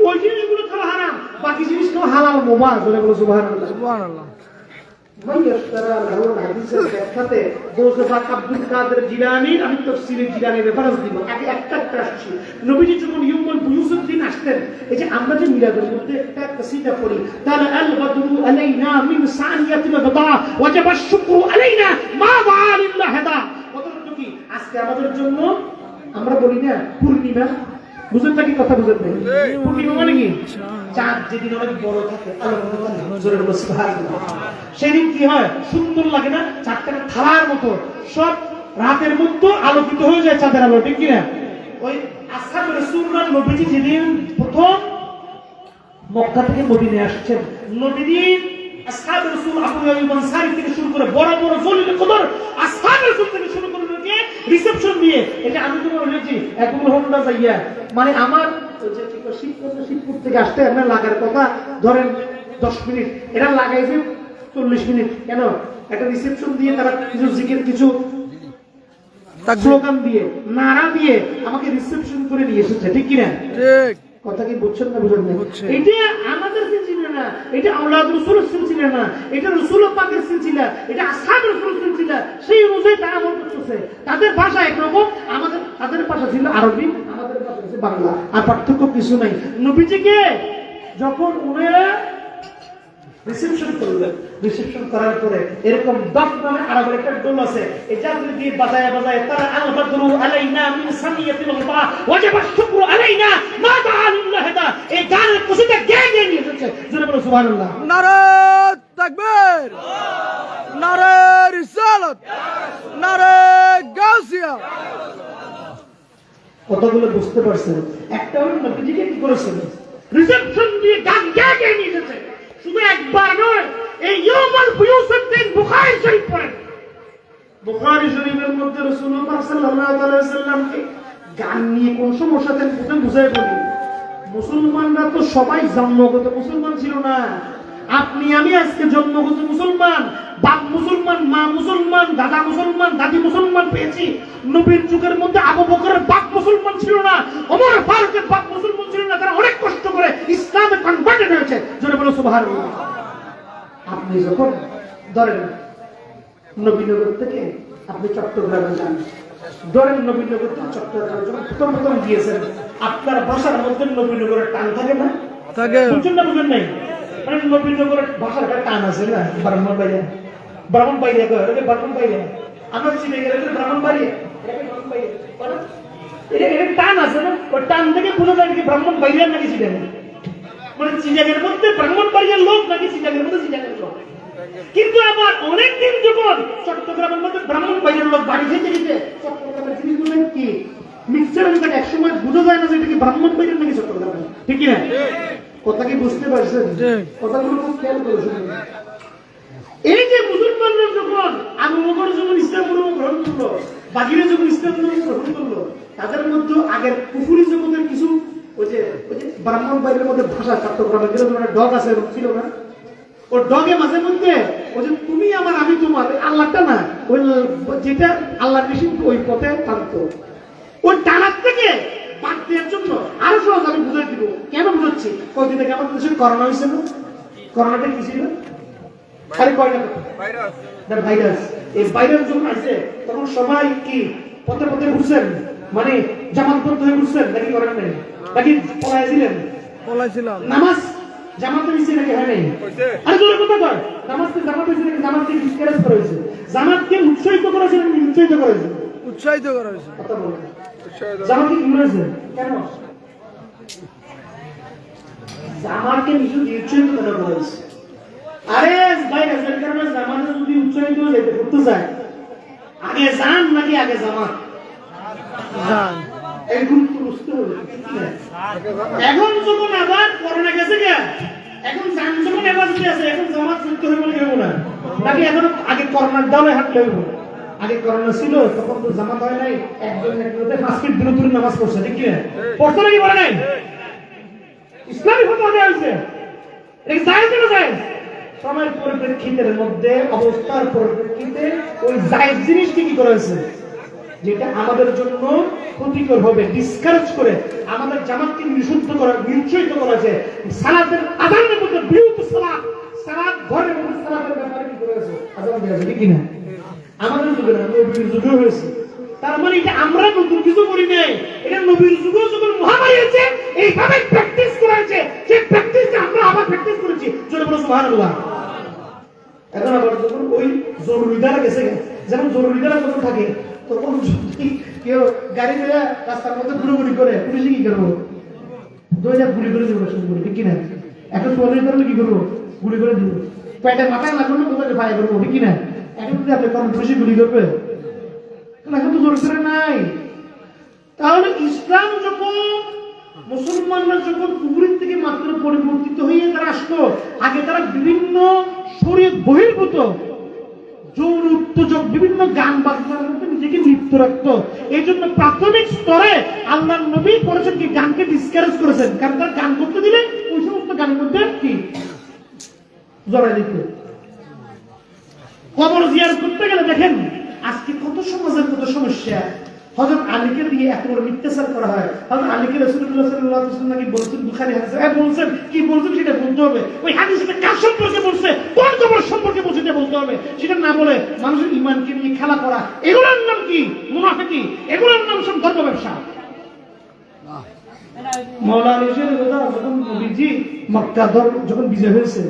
ওই জিনিসগুলো খাওয়া হারাম, বাকি জিনিস খাওয়া হালাল মুবাহ। বলে বলো সুবহানাল্লাহ। সুবহানাল্লাহ। মাইয়াশতারা লাহওয়াল হাদিসের ব্যাখ্যাতে দোজবাক আব্দুল কাদের জিলানী, আমি তাফসীরে জিলানীর রেফারেন্স দিব। আগে একটা আসছি, নবীজি যখন ইয়ুমুল বুয়ুসের দিন আসতেন, এই যে আমরা যে মিলাদের মধ্যে একটা কসিদা পড়ি, তাআলা আল বদরু আলাইনা মিন সানিয়াতিল বাদা ওয়াজাবা শুকরু আলাইনা মা বালিল্লাহ হাদা। কতটুকু কি আজকে আমাদের জন্য আমরা বলি না পূর্ণিমা, বুঝেন নাকি? কথা বুঝেন নাই? পূর্ণিমা মানে কি? চাঁদ যেদিন অনেক বড় থাকে, সেদিন কি হয়? সুন্দর লাগে না? চাঁদটাকে থালার মতো সব রাতের মধ্যে আলোকিত হয়ে যায় চাঁদের আলো, ঠিক কিনা? ওই আসহাবে রাসূলুল্লাহ নবীজি যেদিন প্রথম মক্কা থেকে মদিনায় আসছেন, নবীজি আসহাবে রাসূল আবু আইয়ুব আনসারী থেকে শুরু করে বড় বড় জলিল কদর আসহাবে রাসূল থেকে শুরু করে রিসেপশন দিয়ে, এটা আমি তোমার বলেছি এখন হোন্ডা যাইয়া, মানে আমার শিবপুর থেকে আসতে আপনার লাগার কথা ধরেন 10 মিনিট, এটা লাগাইছে 40 মিনিট। কেন? একটা রিসেপশন দিয়ে তারা কিছু জিকির, কিছু স্লোগান দিয়ে, নারা দিয়ে আমাকে রিসেপশন করে নিয়ে এসেছে, ঠিক কিনা? ঠিক কথা কি বুঝছেন না বুঝেন না? এটা আমাদের সিলসিলা না, এটা আওলাদ রাসূলের সিলসিলা না, এটা রাসূল পাকের সিলসিলা, এটা আসহাবুর রাসূল সিলসিলা। সেই অনুযায়ী তারা আমল করতেছে। তাদের ভাষা একরকম, আমাদের তাদের ভাষা ছিল আরবি, আমাদের ভাষা ছিল বাংলা, আর পার্থক্য কিছু নাই। নবীজিকে যখন উনারা রিসেপশন করলেন, রিসেপশন করার পরে এরকম দফ নামে আরবের একটা ডোল আছে, এটা যদি দিয়ে বাজায় বাজায় তারা আল বাদরু আলাইনা মিন সানিয়াতিল গবা ওয়াজিবা শুকরু আলাইনা মা তাআলিল্লাহ দা, এই গানের কসিদা গেয়ে নিয়ে এসেছে। জোরে বলো সুবহানাল্লাহ। নারে তাকবীর, নারে রিসালাত, নারে গাউসিয়া। কতগুলো বুঝতে পারছেন? একটা হলো নবীজিকে কি করেছেন? রিসেপশন দিয়ে গান গেয়ে নিয়ে এসেছে। শুধু একবার নয়, এই ইয়াউমুল বুয়ুসুদ্দিন বুখারী শরীফ পড়েন। বুখারী শরীফের মধ্যে রাসূলুল্লাহ সাল্লাল্লাহু আলাইহি ওয়াসাল্লামকে গান নিয়ে কোন সমস্যা তেন বুঝাই বলি। মুসলমানরা তো সবাই জন্মগত মুসলমান ছিল না। আপনি আমি আজকে জন্মগত মুসলমান, বাপ মুসলমান, মা মুসলমান, দাদা মুসলমান, দাদি মুসলমান পেয়েছি। নবীর যুগের মধ্যে আবু বকরের বাপ মুসলমান ছিল না, ওমর ফারুকের বাপ মুসলমান ছিল না, তারা অনেক কষ্ট করে ইসলামে কনভার্টেড হয়েছে। জোরে বলো সুবহানাল্লাহ। আপনি যখন ধরেন নবীনগর থেকে আপনি চট্টগ্রামে যান, ধরেন নবীনগর থেকে চট্টগ্রামে যখন প্রথম গিয়েছেন, আপনার ভাষার মধ্যে নবীনগরের টান থাকে না? থাকে। বুঝছেন না বুঝেন নাই? মানে নবীনগরের ভাষার একটা টান আছে না? ব্রাহ্মণ বাইরে, ব্রাহ্মণ বাইরে, ব্রাহ্মণ বাইরে, আমরা চিনে গেলে ব্রাহ্মণ বাইরে, এটা টান আছে না? ওই টান থেকে বোঝা যায় কি ব্রাহ্মণ বাইরে নাকি চিনেন? মানে চিনাগের মধ্যে ব্রাহ্মণ বাড়ির লোক নাকি চিনাগের মধ্যে চিনাগের লোক। কিন্তু আবার অনেকদিন যখন চট্টগ্রামের মধ্যে ব্রাহ্মণ বাইরের লোক বাড়ি খেতে গেছে, চট্টগ্রামের জিনিসগুলো কি মিক্সচার হয়ে থাকে, একসময় বোঝা যায় না যে এটা কি ব্রাহ্মণ বাইরের নাকি চট্টগ্রামের, ঠিক না? কথা কি বুঝতে পারছেন? কথাগুলো খুব খেয়াল করে শুনুন। এই যে মুসলমানরা যখন আবু বকর যখন ইসলাম গ্রহণ করলো, বাকিরা যখন ইসলাম গ্রহণ করলো, তাদের মধ্যে আগের কুফুরি জগতের কিছু ওই যে ব্রাহ্মণ বাইরের মধ্যে ভাষা, চট্টগ্রামের যেরকম একটা ডগ আছে ছিল না? ও ডগে মাঝে মধ্যে ওই যে তুমি আমার আমি তোমার, আল্লাহটা না, ওই যেটা আল্লাহ বেশি ওই পথে টানত, ওই টানার থেকে বাদ দেওয়ার জন্য আরো সহজ আমি বুঝাই দিব। কেন বুঝাচ্ছি? কয়েকদিন থেকে আমাদের দেশে করোনা হয়েছিল। করোনাটা কি ছিল? ভাইরাস। এই ভাইরাস যখন আসছে তখন সবাই কি পথে পথে ঘুরছেন, মানে জামাতবদ্ধ হয়ে ঘুরছেন নাকি করেন নাই? নাকি পলাইছিলেন? পলাইছিলাম। নামাজ জামাতে হয়েছে নাকি হয় নাই? আরে জোরে কথা কয়, নামাজকে জামাত হয়েছে নাকি জামাতকে ডিসকারেজ করা হয়েছে? জামাতকে উৎসাহিত করা হয়েছে নাকি উৎসাহিত করা হয়েছে? উৎসাহিত করা হয়েছে। কথা বলেন। জামাতকে কি করেছে? কেন জামাতকে উৎসাহিত করা হয়েছে? আরে ভাই রাজের কারণে জামাতে যদি উৎসাহিত যেতে করতে যায়, আগে জান নাকি আগে জামাত? জান। এখন তো বুঝতে হবে। এখন যখন আবার করোনা গেছে কে, এখন জান যখন এবারে আছে, এখন জামাত করতে হবে বলে কেউ না, নাকি এখন আগে করোনার দালে হাঁটতে হবে? আগে করোনা ছিল তখন তো জামাত হয় নাই, একজন একজনকে 5 ফিট দূরে দূরে নামাজ পড়ছে, ঠিক কি না? পড়তে নাকি বলে নাই? ইসলামী ফতোয়া দেওয়া হয়েছে, এটা জায়েজ না জায়েজ? সময়ের পরিপ্রেক্ষিতের মধ্যে, অবস্থার পরিপ্রেক্ষিতে ওই জায়েজ জিনিসটি কি করা হয়েছে, যেটা আমাদের জন্য ক্ষতিকর হবে, ডিসকারেজ করে আমাদের জামাতকে নিষিদ্ধ করা, নিরুৎসাহিত করা হয়েছে। সালাতের আযানের মধ্যে বিরুদ্ধ সালাত, সালাত ঘরের মধ্যে সালাতের ব্যাপারে কি করা হয়েছে? আযান দেওয়া হয়েছে, ঠিক না? আমাদের যুগে না, নবীর যুগে হয়েছে। তার মানে এটা আমরা নতুন কিছু করি নাই, এটা নবীর যুগে যখন মহামারী হয়েছে এইভাবে প্র্যাকটিস করা হয়েছে, সেই প্র্যাকটিসটা আমরা আবার প্র্যাকটিস করেছি। জোরে বলো সুবহানাল্লাহ। এখন আবার যখন ওই জরুরি দ্বারা গেছে, যেমন জরুরি দ্বারা যখন থাকে তখন যদি কেউ গাড়ি নিয়ে রাস্তার মধ্যে ঘুরোঘুরি করে, পুলিশে কি করবো? গুলি করে দেবো, শুরু করি, ঠিক কিনা? এখন চুয়াল্লিশ করলে কি করবো? গুলি করে দিব। পেটে মাথায় না করলে কোথায় ফায়ার করবো, ঠিক কিনা? এখন যদি আপনি কম পুলিশে গুলি করবে, এখন তো জোর করে নাই। তাহলে ইসলাম যখন, মুসলমানরা যখন কুফরির থেকে মাত্র পরিবর্তিত হয়ে তারা আসলো, আগে তারা বিভিন্ন শরীয়ত বহির্ভূত যৌন উত্তেজক বিভিন্ন গান বাজনার মধ্যে নিজেকে লিপ্ত রাখতো। এই জন্য প্রাথমিক স্তরে আল্লাহর নবী করেছেন কি গানকে ডিসকারেজ করেছেন, কারণ তার গান করতে দিলে ওই সমস্ত গানের মধ্যে কি জড়াই দিত। কবর জিয়ারত করতে গেলে দেখেন আজকে কত সমাজের কত সমস্যা। হযরত আলীকে দিয়ে এত বড় মিথ্যাচার করা হয়। হযরত আলীকে রাসূলুল্লাহ সাল্লাল্লাহু আলাইহি ওয়াসাল্লাম নাকি বলছেন, বুখারী হাদিসে বলছেন, কি বলছেন সেটা বলতে হবে। ওই হাদিসটা কার সম্পর্কে বলছে, কোন কবর সম্পর্কে বলছে সেটা বলতে হবে। সেটা না বলে মানুষের ঈমানকে নিয়ে খেলা করা, এগুলোর নাম কি মুনাফিকি, এগুলোর নাম সব ধর্ম ব্যবসা। মাওলানা আলী শের যখন নবীজি মক্কা যখন বিজয় হয়েছে,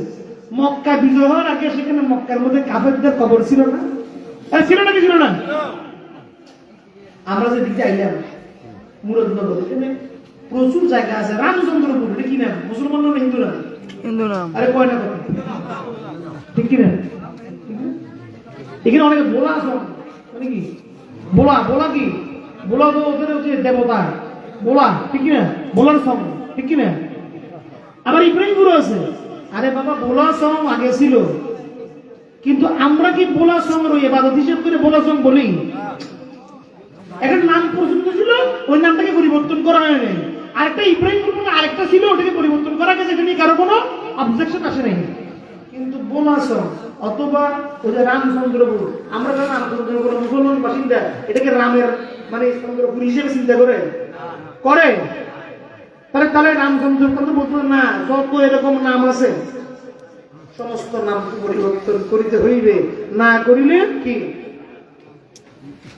মক্কা বিজয় হওয়ার আগে সেখানে মক্কার মধ্যে কাফেরদের কবর ছিল না? ছিল নাকি ছিল না? আমরা যে দিকে আইলাম মুরাদনগর, এখানে প্রচুর জায়গা আছে। রামচন্দ্রপুর, এটা কি নাম? মুসলমান নাম হিন্দু নাম? হিন্দু নাম। আরে কয় না কথা ঠিক কি না? এখানে অনেকে বোলা আছে, মানে কি বোলা, বোলা কি বোলা তো ওদের হচ্ছে দেবতা বোলা, ঠিক কি না? বোলার সং, ঠিক কি না? আবার ইব্রাহিমপুর আছে। আরে বাবা বোলা সং আগে ছিল, কিন্তু আমরা কি বোলা সং এর ইবাদত হিসেব করে বোলা সং বলি? একটা নাম পছন্দ ছিল, ওই নামটাকে পরিবর্তন করা হয়নি। আরেকটা ইব্রাহিমপুর মানে আরেকটা ছিল, ওটাকে পরিবর্তন করা গেছে, এটা নিয়ে কারো কোনো অবজেকশন আসে নাই। কিন্তু বোলা সং অথবা ওই যে রামচন্দ্রপুর, আমরা জানি রামচন্দ্রপুর মুসলমান বাসিন্দা, এটাকে রামের মানে চন্দ্রপুর হিসেবে চিন্তা করে তাহলে রামচন্দ্রপুর তো বলতো না, যত এরকম নাম আছে সমস্ত নাম পরিবর্তন করিতে হইবে, না করিলে কি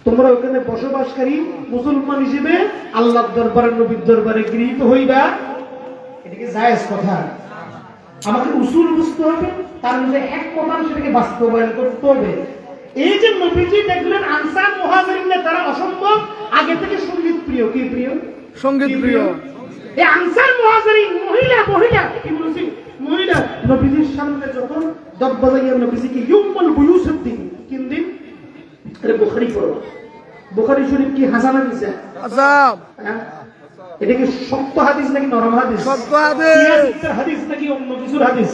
তোমরা ওখানে বসবাসকারী মুসলমান হিসেবে আল্লাহর দরবারে নবীর দরবারে গৃহীত হইবা। এটাকে জায়েজ কথা। আমাকে উসুল বুঝতে হবে, তার মধ্যে এক কথা সেটাকে বাস্তবায়ন করতে হবে। এই যে নবীজি দেখলেন আনসার মুহাজিরিন তারা অসম্ভব আগে থেকে সঙ্গীত প্রিয়, কি প্রিয়? সঙ্গীত প্রিয়। এই আনসার মুহাজিরিন মহিলা কি বলছি, মহিলা নবীজির সামনে যখন দব্বাজাইয়া নবীজিকে ইউমুল বুয়ুসের দিন, কোন দিন? আরে বুখারী পড়ো, বুখারী শরীফ কি হাসান হাদিস? আসাব। এটা কি শক্ত হাদিস নাকি নরম হাদিস? শক্ত হাদিস। সিয়াসিতের হাদিস নাকি অন্য কিছুর হাদিস?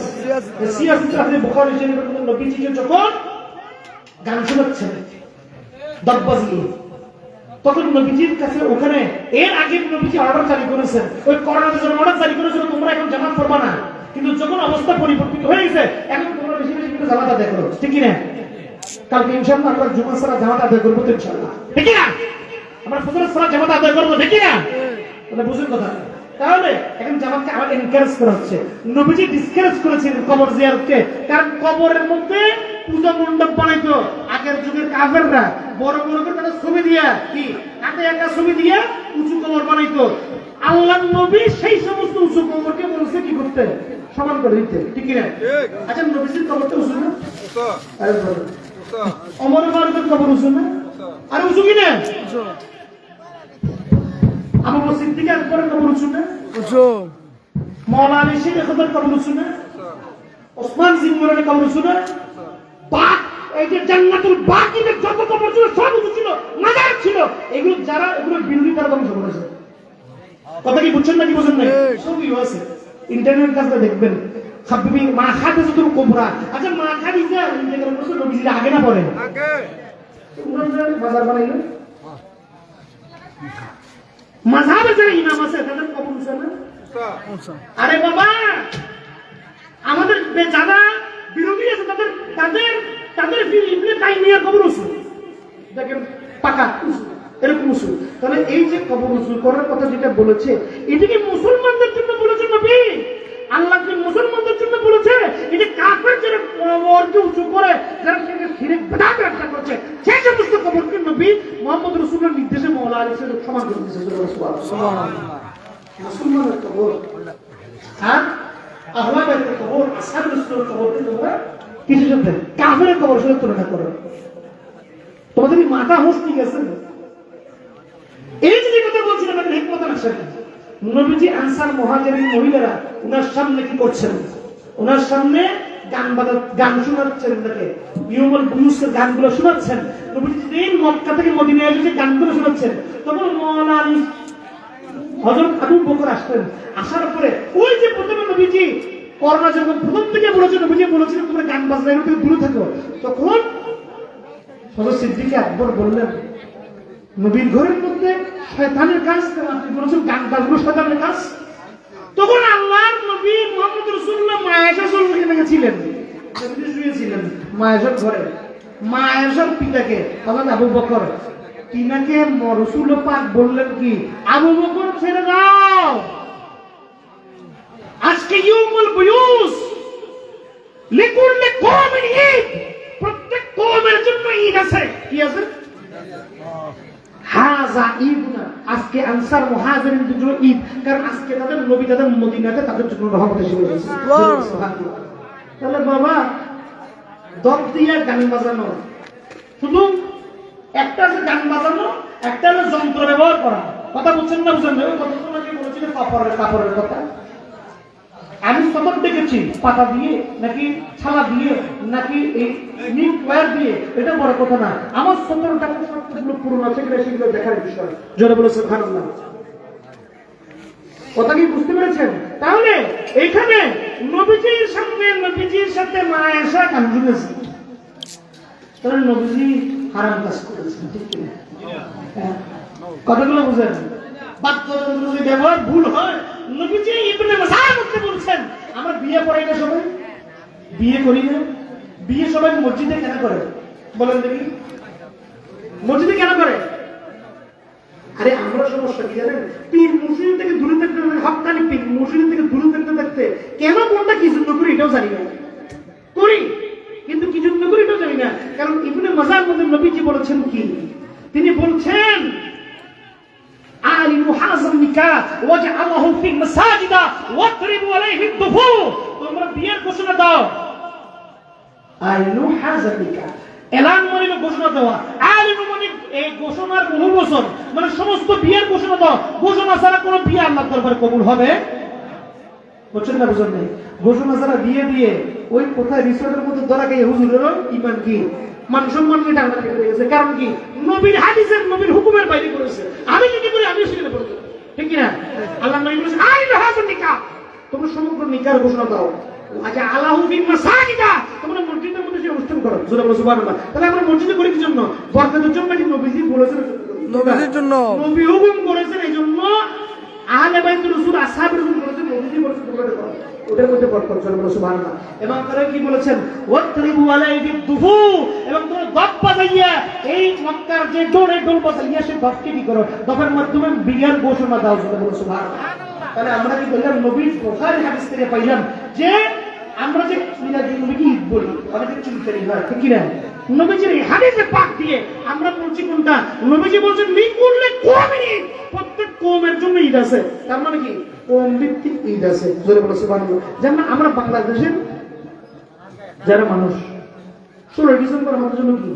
সিয়াসিতের হাদিস। বুখারী শরীফের মধ্যে নবীজি যখন গান শোনাচ্ছেন দব্বাজি, তখন নবীজির কাছে ওখানে এর আগে নবীজি অর্ডার জারি করেছেন, ওই করোনার জন্য অর্ডার জারি করেছিল তোমরা এখন জামাত পড়বা না। কিন্তু যখন অবস্থা পরিবর্তিত হয়ে গেছে, এখন তোমরা বেশি বেশি কিন্তু জামাত আদায় করো, ঠিক কি না? কালকে ইনশাআল্লাহ আমরা জুমার সালাত জামাত আদায় করবো তো ইনশাআল্লাহ, ঠিক কি না? আমরা ফজরের সালাত জামাত আদায় করবো, ঠিক কি না? তাহলে বুঝুন কথা। তাহলে এখন জামাতকে আবার এনকারেজ করা হচ্ছে। নবীজি ডিসকারেজ করেছেন কবর জিয়ারতকে, কারণ কবরের মধ্যে পূজা মণ্ডপ বানাইতো আগের যুগের কাফেররা, বড় বড় করে তাদের ছবি দিয়া কি হাতে একা ছবি দিয়ে উঁচু কবর বানাইতো। আল্লাহর নবী সেই সমস্ত উঁচু কবরকে বলছে কি করতে, সমান করে দিতে, ঠিক কি না? আচ্ছা নবীজির কবরটা উঁচু না? আরে বলো ওমর ফারুকের কবর উঁচু না? আরে উঁচু কি না? আবু বকর সিদ্দিকের আকবরের কবর উঁচু না? উঁচু। মাওলানা আলী শের কবর উঁচু না? ওসমান জিন্নুরের কবর উঁচু না? বাক এই যে জান্নাতুল বাকিদের যত কবর ছিল সব উঁচু ছিল, মাজার ছিল। এগুলো যারা এগুলো বিরোধী তারা ধ্বংস করেছে। কথা কি বুঝছেন নাকি বুঝেন না? সবই আছে, ইন্টারনেট কাছে দেখবেন। হাবিবি মা খাতে যত কোবরা। আচ্ছা মা খাদি যা ইন্টারনেট করছে নবীজি আগে না পড়ে? আগে। তোমরা বাজার বানাইলো মাযহাবের যারা ইমাম আছে তাদের কবর উঁচু না? আরে বাবা আমাদের যারা বিরোধী আছে তাদের ইবনে তাইমিয়ার কবর উঁচু, দেখেন পাকা উঁচু, এরকম উঁচু। তাহলে এই যে কবর উঁচু করার কথা যেটা বলেছে, এটা কি মুসলমানদের জন্য বলেছে নবী? আল্লাহ কি মুসলমানদের জন্য বলেছে? এটা কাফের যারা কবরকে উঁচু করে, যারা সেটা শিরক বিদআত ব্যবসা করছে, সেই সমস্ত কবরকে নবী মুহাম্মদ রাসূলের নির্দেশে মাওলানা আলী সাহেব সমান করে দিয়েছে। সুবহানাল্লাহ। মুসলমানের কবর আর আহলে বাইতের কবর, আসহাবুর রাসূলের কবরকে তোমরা কিছু সাথে কাফেরের কবর সাথে তুলনা করো। তোমাদের কি মাথা হোশ ঠিক আছে? এই যে কথা বলছিলাম একটা হিকমত আছে। নবীজি আনসার মুহাজিরিন মহিলারা ওনার সামনে কি করছেন? ওনার সামনে গান শোনাচ্ছেন, তাকে ইউমুল বুয়ুসের গানগুলো শোনাচ্ছেন। নবীজি এই মক্কা থেকে মদিনায় এসে গানগুলো শোনাচ্ছেন, তখন মাওলানা আলী হযরত আবু বকর আসলেন। আসার পরে ওই যে প্রথমে নবীজি করোনা যখন প্রথম থেকে বলেছেন, নবীজি বলেছিলেন তোমরা গান বাজনা থেকে দূরে থাকো, তখন হযরত সিদ্দিক আকবর বললেন নবীর ঘরের মধ্যে শয়তানের কাজ, আপনি বলেছেন গান বাজলো শয়তানের কাজ। তখন আল্লাহর নবী মুহাম্মদ রাসূলুল্লাহ মা আয়েশা সঙ্গে ছিলেন, শুয়েছিলেন মা আয়েশার ঘরে। মা আয়েশার পিতাকে বলেন আবু বকর, তিনাকে রাসূল পাক বললেন কি, আবু বকর ছেড়ে দাও, আজকে ইউমুল বুয়ুস লিকুল্লি কওমিন ঈদ, প্রত্যেক কওমের জন্য ঈদ আছে। কি আছে? হাযা ঈদুনা, আজকে আনসার মুহাজিরিনদের জন্য ঈদ, কারণ আজকে তাদের নবী তাদের মদিনাতে তাদের জন্য রহমত এসে গেছে। সুবহানাল্লাহ। তাহলে বাবা দম দিয়ে গান বাজানো, শুধু একটা আছে গান বাজানো, একটা হলো যন্ত্র ব্যবহার করা। কথা বুঝছেন না? বুঝছেন না? ওই কথা তোমাকে বলেছিলেন কাপড়ের কথা। আমি সতর দেখেছি পাতা দিয়ে নাকি ছালা দিয়ে নাকি এই নিম ওয়্যার দিয়ে, এটা বড় কথা না। আমার সতরটা সবগুলো পুরনো আছে কিনা সেগুলো দেখার বিষয়। জোরে বলে সুবহানাল্লাহ। কথা কি বুঝতে পেরেছেন? তাহলে এখানে নবীজির সামনে নবীজির সাথে মা আয়েশা গান শুনেছে, তাহলে নবীজি হারাম কাজ করেছেন, ঠিক কিনা? কথাগুলো বুঝেন। বাদ্যযন্ত্র যদি ব্যবহার ভুল হয়, নবীজি ইবনে মাসআদ করতে বলছেন, আমরা বিয়ে পড়াই না সবাই, বিয়ে করি না, বিয়ে সবাই মসজিদে কেন করে বলেন দেখি? মসজিদে কেন করে? আরে আমরা সমস্যা কি জানেন? পীর মুর্শিদ থেকে দূরে থাকতে, হক্কানি পীর মুর্শিদ থেকে দূরে থাকতে থাকতে কেন কোনটা কি জন্য করি এটাও জানি না, করি কিন্তু কি জন্য করি এটাও জানি না। কারণ ইবনে মাসআদ মধ্যে নবীজি বলেছেন কি, তিনি বলছেন আলিমু হাযাল নিকাহ ওয়াজআলাহু ফি মাসাজিদা ওয়াদরিবু আলাইহি দুফু, তোমরা বিয়ের ঘোষণা দাও। আলিমু হাযাল নিকাহ, এলান মানে ঘোষণা দেওয়া। আলিমু মানে এই ঘোষণার অনুমোদন, মানে সমস্ত বিয়ের ঘোষণা দাও। ঘোষণা ছাড়া কোনো বিয়ে আল্লাহর দরবারে কবুল হবে? বুঝছেন না? বুঝছেন না? ঘোষণা ছাড়া বিয়ে দিয়ে ওই কোথায় রিসোর্টের মধ্যে ধরা গিয়ে হুজুরের ইমান কি মান সম্মান কি টানা হয়ে গেছে। কারণ কি? নবীর হাদিসের নবীর হুকুমের বাইরে করেছে। আমি যদি করি আমিও সেখানে পড়ব, ঠিক কি না? আল্লাহ নবী বলেছেন আইল হাযাল নিকাহ, তোমরা সমগ্র নিকাহের ঘোষণা দাও। আচ্ছা আলাহু ফি মাসাজিদা, তোমরা মসজিদের মধ্যে সেই অনুষ্ঠান করো। জোরে বলো সুবহানাল্লাহ। তাহলে আমরা মসজিদে করি কি জন্য? বরকতের জন্য নাকি নবীজি বলেছেন? নবীজির জন্য, নবী হুকুম করেছেন, এইজন্য আহলে বাইতুর রাসূল আসহাবের হুকুম করেছেন, নবীজি বলেছেন তোমরা করো, ওটার মধ্যে বরকত। জোরে বলো সুবহানাল্লাহ। এবং তারা কি বলেছেন? ওয়াতরিবু আলাইহি দুফু, এবং তোমরা দপ বাজাইয়া এই মক্কার যে ডোরে ডোল বাজাইয়া সেই দপকে কি করো, দপের মাধ্যমে বিয়ের ঘোষণা দাও। জোরে বলো সুবহানাল্লাহ। তাহলে আমরা কি বললাম? নবীর বুখারী হাদিস থেকে পাইলাম যে আমরা যে মিলাদুন নবীকে ঈদ বলি, অনেকে চুলকারি হয়, ঠিক কি না? নবীজির এই হাদিসে পাক দিয়ে আমরা বলছি কোনটা? নবীজি বলেছেন লিকুল্লি কওমিন ঈদ, প্রত্যেক কওমের জন্য ঈদ আছে। তার মানে কি? কওম ভিত্তিক ঈদ আছে। জোরে বলো সুবহানাল্লাহ। যেমন আমরা বাংলাদেশের যারা মানুষ 16 ডিসেম্বর আমাদের জন্য কি?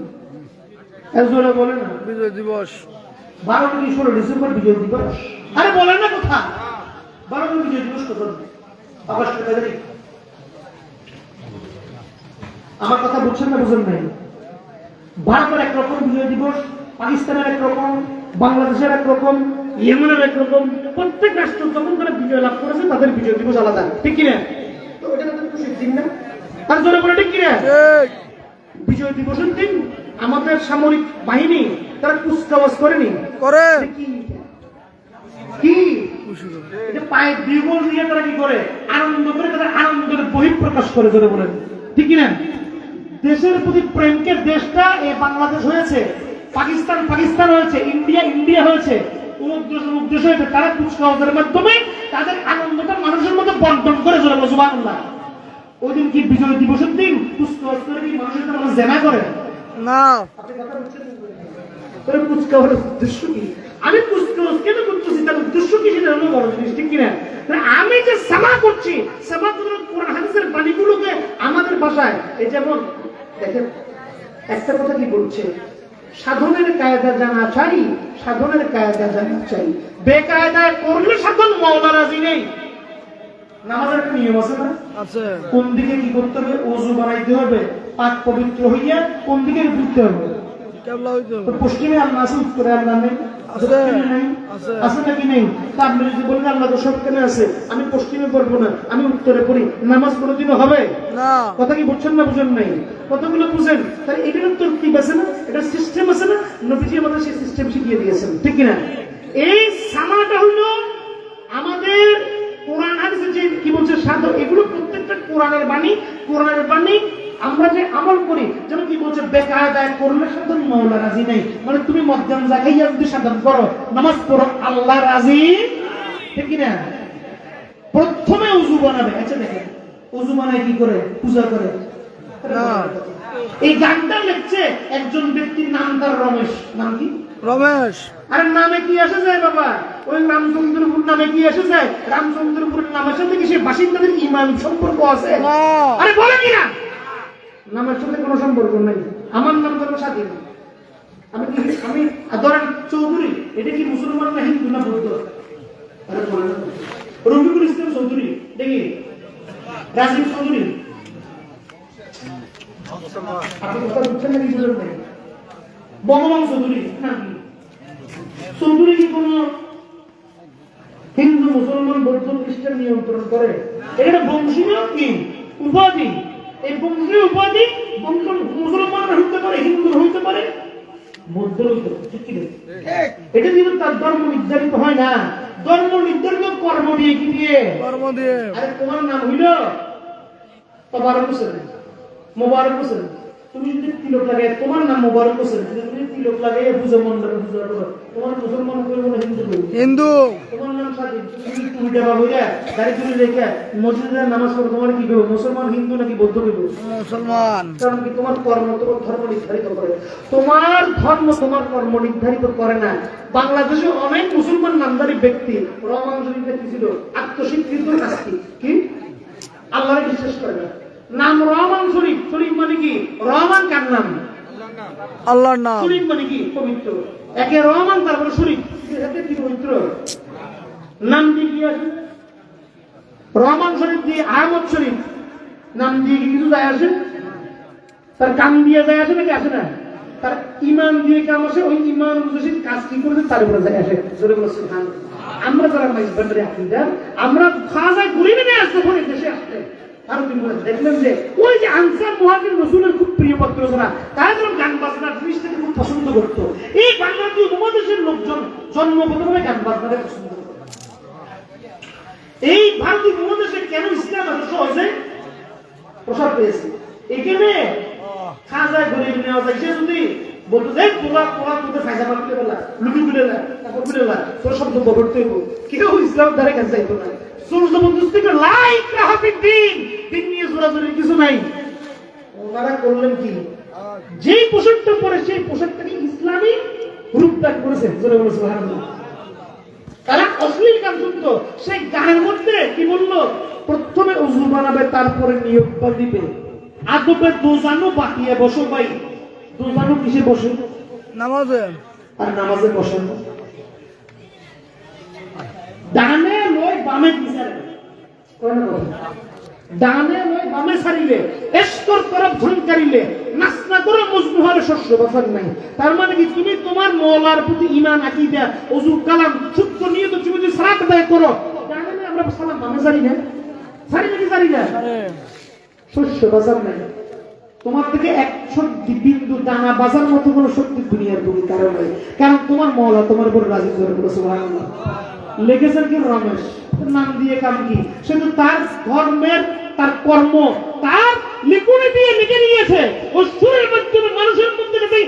এর জোরে বলে না বিজয় দিবস। 12 থেকে 16 ডিসেম্বর বিজয় দিবস। আরে বলেন না কথা, 12 বিজয় দিবস কত? আগস্ট 1 তারিখ। আমার কথা বুঝছেন না? বুঝেন নাই? ভারতের একরকম বিজয় দিবস, পাকিস্তানের একরকম, বাংলাদেশের একরকম, ইয়েমেনের একরকম। প্রত্যেক রাষ্ট্র যখন তারা বিজয় লাভ করেছে তাদের বিজয় দিবস আলাদা, ঠিক কিনা? তো ওটা তো খুশির দিন না? আর জোরে বলে ঠিক কিনা? বিজয় দিবসের দিন আমাদের সামরিক বাহিনী তারা কুচকাওয়াজ করেনি, করে কি এটা পায়ে বিগল নিয়ে তারা কি করে? আনন্দ করে, তাদের আনন্দের বহিঃপ্রকাশ করে। জোরে বলেন ঠিক কিনা? দেশের প্রতি প্রেমকে দেশটা এই বাংলাদেশ হয়েছে, পাকিস্তান পাকিস্তান হয়েছে, ইন্ডিয়া ইন্ডিয়া হয়েছে, উদ্দেশ্য হয়েছে। তারা কুচকাওয়াজের মাধ্যমে তাদের আনন্দটা মানুষের মধ্যে বন্টন করে। জোরে বলো সুবহানাল্লাহ। ওই দিন কি বিজয় দিবসের দিন কুচকাওয়াজ করে কি মানুষের সাথে মানুষ জেনা করে না? আপনি কথা বলছেন? তোর কুচকাওয়াজের উদ্দেশ্য কি? আমি কুচকাওয়াজ কেন করতেছি, তার উদ্দেশ্য কি সেটা হলো বড় জিনিস, ঠিক কিনা? আমি যে সামা করছি, সামা করে কোরআন হাদিসের বাণীগুলোকে আমাদের ভাষায়, এই যেমন দেখেন একটা কথা কি বলছে, সাধনের কায়দা জানা চাই, সাধনের কায়দা জানা চাই। বেকায়দায় করলে সাধন মাওলা রাজি নেই। নামাজের একটা নিয়ম আছে না? আছে। কোন দিকে কি করতে হবে? ওযু বানাইতে হবে, পাক পবিত্র হইয়া কোন দিকে ঘুরতে হবে? কেবলা হইতে হবে। পশ্চিমে আল্লাহ আছে, উত্তরে আল্লাহ নেই। আছে, দক্ষিণে নাই? আছে। আছে নাকি নেই? তা আপনি যদি বলেন আল্লাহ তো সবখানে আছে, আমি পশ্চিমে পড়বো না, আমি উত্তরে পড়ি, নামাজ কোনোদিনও হবে? না। কথা কি বুঝছেন না বুঝেন নাই? কতগুলো বুঝেন? তাহলে এটার উত্তর কি আছে না? এটা সিস্টেম আছে না? নবীজি আমাদের সেই সিস্টেম শিখিয়ে দিয়েছেন, ঠিক কিনা? এই সামাটা হইলো আমাদের কোরআন হাদিসে যে কি বলছে সাধন, এগুলো প্রত্যেকটা কোরআনের বাণী। কোরআনের বাণী আমরা যে আমল করি, যেন কি বলছে বেকায়দায় করলে সাধন মাওলা রাজি নাই। মানে তুমি মধ্যম জায়গায় যদি সাধন করো, নামাজ পড়ো, আল্লাহ রাজি, ঠিক কিনা? প্রথমে উযু বানাবে। আচ্ছা দেখেন, উযু বানায় কি করে? পূজা করে না। এই গানটা লিখছে একজন ব্যক্তির নাম, তার রমেশ। নাম কি? রমেশ। আরে নামে কি আসে যায় বাবা? ওই রামচন্দ্রপুর নামে কি আসে যায়? রামচন্দ্রপুরের নামের সাথে কি সে বাসিন্দাদের ইমান সম্পর্ক আছে? না। আরে বলে কিনা? নামের সাথে কোনো সম্পর্ক নাই। আমার নাম ধরো স্বাধীন, আমি কি আমি ধরেন চৌধুরী, এটা কি মুসলমান না হিন্দু না বৌদ্ধ? আরে বলে না। রফিকুল ইসলাম চৌধুরী, দেখি রাজীব চৌধুরী, আপনি কথা বুঝছেন নাকি বুঝলেন নাই? ভগবান চৌধুরী নাম কি? চৌধুরী কি কোন হিন্দু, মুসলমান, বৌদ্ধ, খ্রিস্টান নিয়ন্ত্রণ করে? এটা বংশীয় কি উপাধি। এই বংশীয় উপাধি মুসলমানরা হইতে পারে, হিন্দু হইতে পারে, বৌদ্ধ হইতে পারে, ঠিক কি? এটা কিন্তু তার ধর্ম নির্ধারিত হয় না। ধর্ম নির্ধারিত কর্ম দিয়ে, কি দিয়ে? কর্ম দিয়ে। আরে তোমার নাম হইল তবারক হোসেন, মোবারক হোসেন। তুমি যদি তিলক লাগাই, তোমার নাম মোবারক হোসেন, তুমি তিলক লাগাই পূজা মন্ডপে পূজা করো, তোমার মুসলমান করবো না হিন্দু করবো? হিন্দু। তোমার নাম স্বাধীন, তুমি যদি তুমি দেবা হইয়া গাড়ি তুলে রেখে মসজিদে নামাজ পড়ো, তোমার কি করবো? মুসলমান, হিন্দু নাকি বৌদ্ধ করবো? মুসলমান। কারণ কি? তোমার কর্ম তোমার ধর্ম নির্ধারিত করে। তোমার ধর্ম তোমার কর্ম নির্ধারিত করে না। বাংলাদেশে অনেক মুসলমান নামধারী ব্যক্তি রহমান শরীফে কি ছিল? আত্মস্বীকৃত নাস্তিক। কি? আল্লাহকে বিশ্বাস করে না। নাম রহমান শরীফ। শরীফ মানে কি? রহমান কার নাম? আল্লাহর নাম। শরীফ মানে কি? পবিত্র। একে রহমান, তারপরে শরীফ, এতে কি পবিত্র? নাম দিয়ে কি আসে? রহমান শরীফ দিয়ে আহমদ শরীফ নাম দিয়ে কি কিছু যায় আসে? তার কাম দিয়ে যায় আসে নাকি আসে না? তার ইমান দিয়ে কাম আসে। ওই ইমান অনুযায়ী কাজ কি করেছে তার উপরে যায় আসে। জোরে বলে সুবহানাল্লাহ। আমরা যারা মাইজবান্ডারি আকীদা, আমরা খাজা ঘুরিয়ে নিয়ে আসতে পরে দেশে আসতে আরো দিন বলে দেখলেন যে ওই যে আনসার মুহাজির রাসূলের খুব প্রিয় পাত্র যারা, তারা যখন গান বাজনা জিনিসটাকে খুব পছন্দ করত। এই বাংলাদেশ উপমহাদেশের লোকজন জন্মগতভাবে গান বাজনাকে পছন্দ করত। এই ভারতীয় উপমহাদেশে কেন ইসলাম এত সহজে প্রসার পেয়েছে? এখানে খাজায় ঘুরিয়ে নেওয়া যায়। সে যদি বলতো যে তোরা তোরা তোদের ফায়দা মারতে বলা, লুবি তুলে না, তারপর তুলে না, তোর শব্দ বলতে হইব, কেউ ইসলাম ধারে কাছে যাইতো না। দিন নিয়ে জোরাজোরির কিছু নাই। ওনারা করলেন কি? যেই পোশাকটা পরে সেই পোশাকটাকে ইসলামী রূপদান করেছে। জোরে বলে সুবহানাল্লাহ। তারা অশ্লীল গান শুনতো, সেই গানের মধ্যে কি বললো? প্রথমে উযু বানাবে, তারপরে নিয়োগ দিবে। আদবে দোজানো বাকিয়ে বসো ভাই। দোজানো কিসে বসে? নামাজে। আর নামাজে বসে না। ডানে লয় বামে বিচারে, ডানে লয় বামে ছাড়িলে, এস্তর তরফ ঝনকারিলে, নাচনা করে মজনু হলে শস্য বসার নাই। তার মানে কি? তুমি তোমার মওলার প্রতি ঈমান আকীদা ওযু কালাম শুদ্ধ নিয়ত তুমি যদি সালাত আদায় করো, ডানে আমরা সালাম বামে ছাড়ি না, ছাড়ি নাকি ছাড়ি না? শস্য বাজার নাই। তোমার থেকে 100 বিন্দু দানা বাজার মতো কোনো শক্তি দুনিয়ার বুকে কারণ নাই। কারণ তোমার মওলা তোমার উপর রাজি। করে বলে সুবহানাল্লাহ। লিখেছেন কি? রমেশ। নাম দিয়ে কাম কি? সে তো তার ধর্মের, তার কর্ম, তার লিখুনি দিয়ে লিখে নিয়েছে। ও সুরের মাধ্যমে মানুষের মধ্যে যদি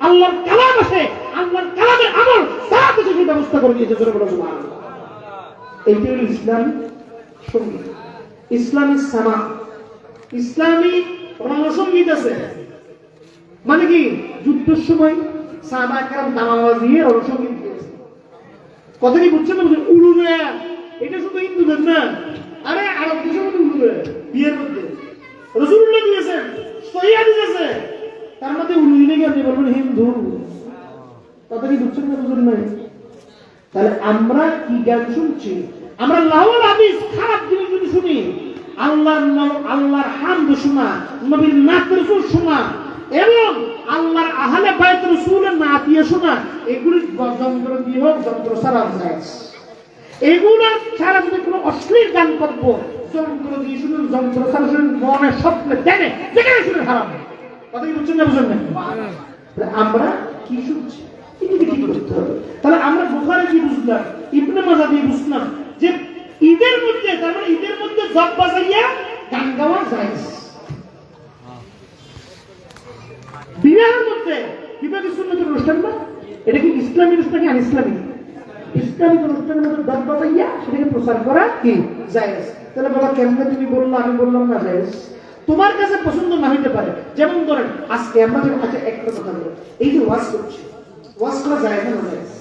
আল্লাহর কালাম আসে, আল্লাহর কালামের আমল তা কিছু ব্যবস্থা করে দিয়েছে। জোরে বলে সুবহানাল্লাহ। এইটি হল ইসলামী সঙ্গীত, ইসলামী সামা, ইসলামী রণসঙ্গীত আছে। মানে কি? যুদ্ধের সময় সাহাবা কেরাম দামাওয়াজ দিয়ে রণসঙ্গীত দিয়েছে। কথা কি বুঝছেন না? উলুরে এটা শুধু হিন্দুদের না, আরে আরব দেশের মধ্যে উলুরে বিয়ের মধ্যে রাসূলুল্লাহ দিয়েছেন, সহিহ হাদিস আছে, তার মধ্যে উলু দিলে কি আপনি বলবেন হিন্দু? কথা কি বুঝছেন না? বুঝুন নাই। তাহলে আমরা কি গান শুনছি? আমরা লাওয়াল হাদিস খারাপ জিনিস যদি শুনি, আল্লাহর নাম, আল্লাহর হামদ শোনা, নবীর নাত রাসূল শোনা, এবং আল্লাহর আহলে বাইত রাসূলের নাতিয়া শোনা এগুলি যন্ত্র দিয়ে হোক যন্ত্র ছাড়া জায়েজ। এগুলো ছাড়া যদি কোনো অশ্লীল গান করব যন্ত্র দিয়ে শুনুন, যন্ত্র ছাড়া শুনুন, মনে স্বপ্নে দেনে যেখানে শুনে হারাম। কথা কি বুঝছেন না বুঝেন না? আমরা কি শুনছি এটাকে ঠিক করতে হবে। তাহলে আমরা বুখারী কি বুঝলাম, ইবনে মাজাহ দিয়ে বুঝলাম যে ঈদের মধ্যে, তার মানে ঈদের মধ্যে জব বাজাইয়া গান গাওয়া জায়েজ। বিবাহের মধ্যে বিবাহ কি সুন্নতের অনুষ্ঠান না? এটা কি ইসলামী অনুষ্ঠান কি আনইসলামী? ইসলামিক অনুষ্ঠানের মধ্যে জব বাজাইয়া সেটাকে প্রচার করা কি জায়েজ। তাহলে বাবা কেমনে তুমি বললো আমি বললাম না জায়েজ? তোমার কাছে পছন্দ না হইতে পারে। যেমন ধরেন আজকে আমরা যখন আচ্ছা একটা কথা বলি, এই যে ওয়াজ করছি, ওয়াজ করা যায় না জায়েজ?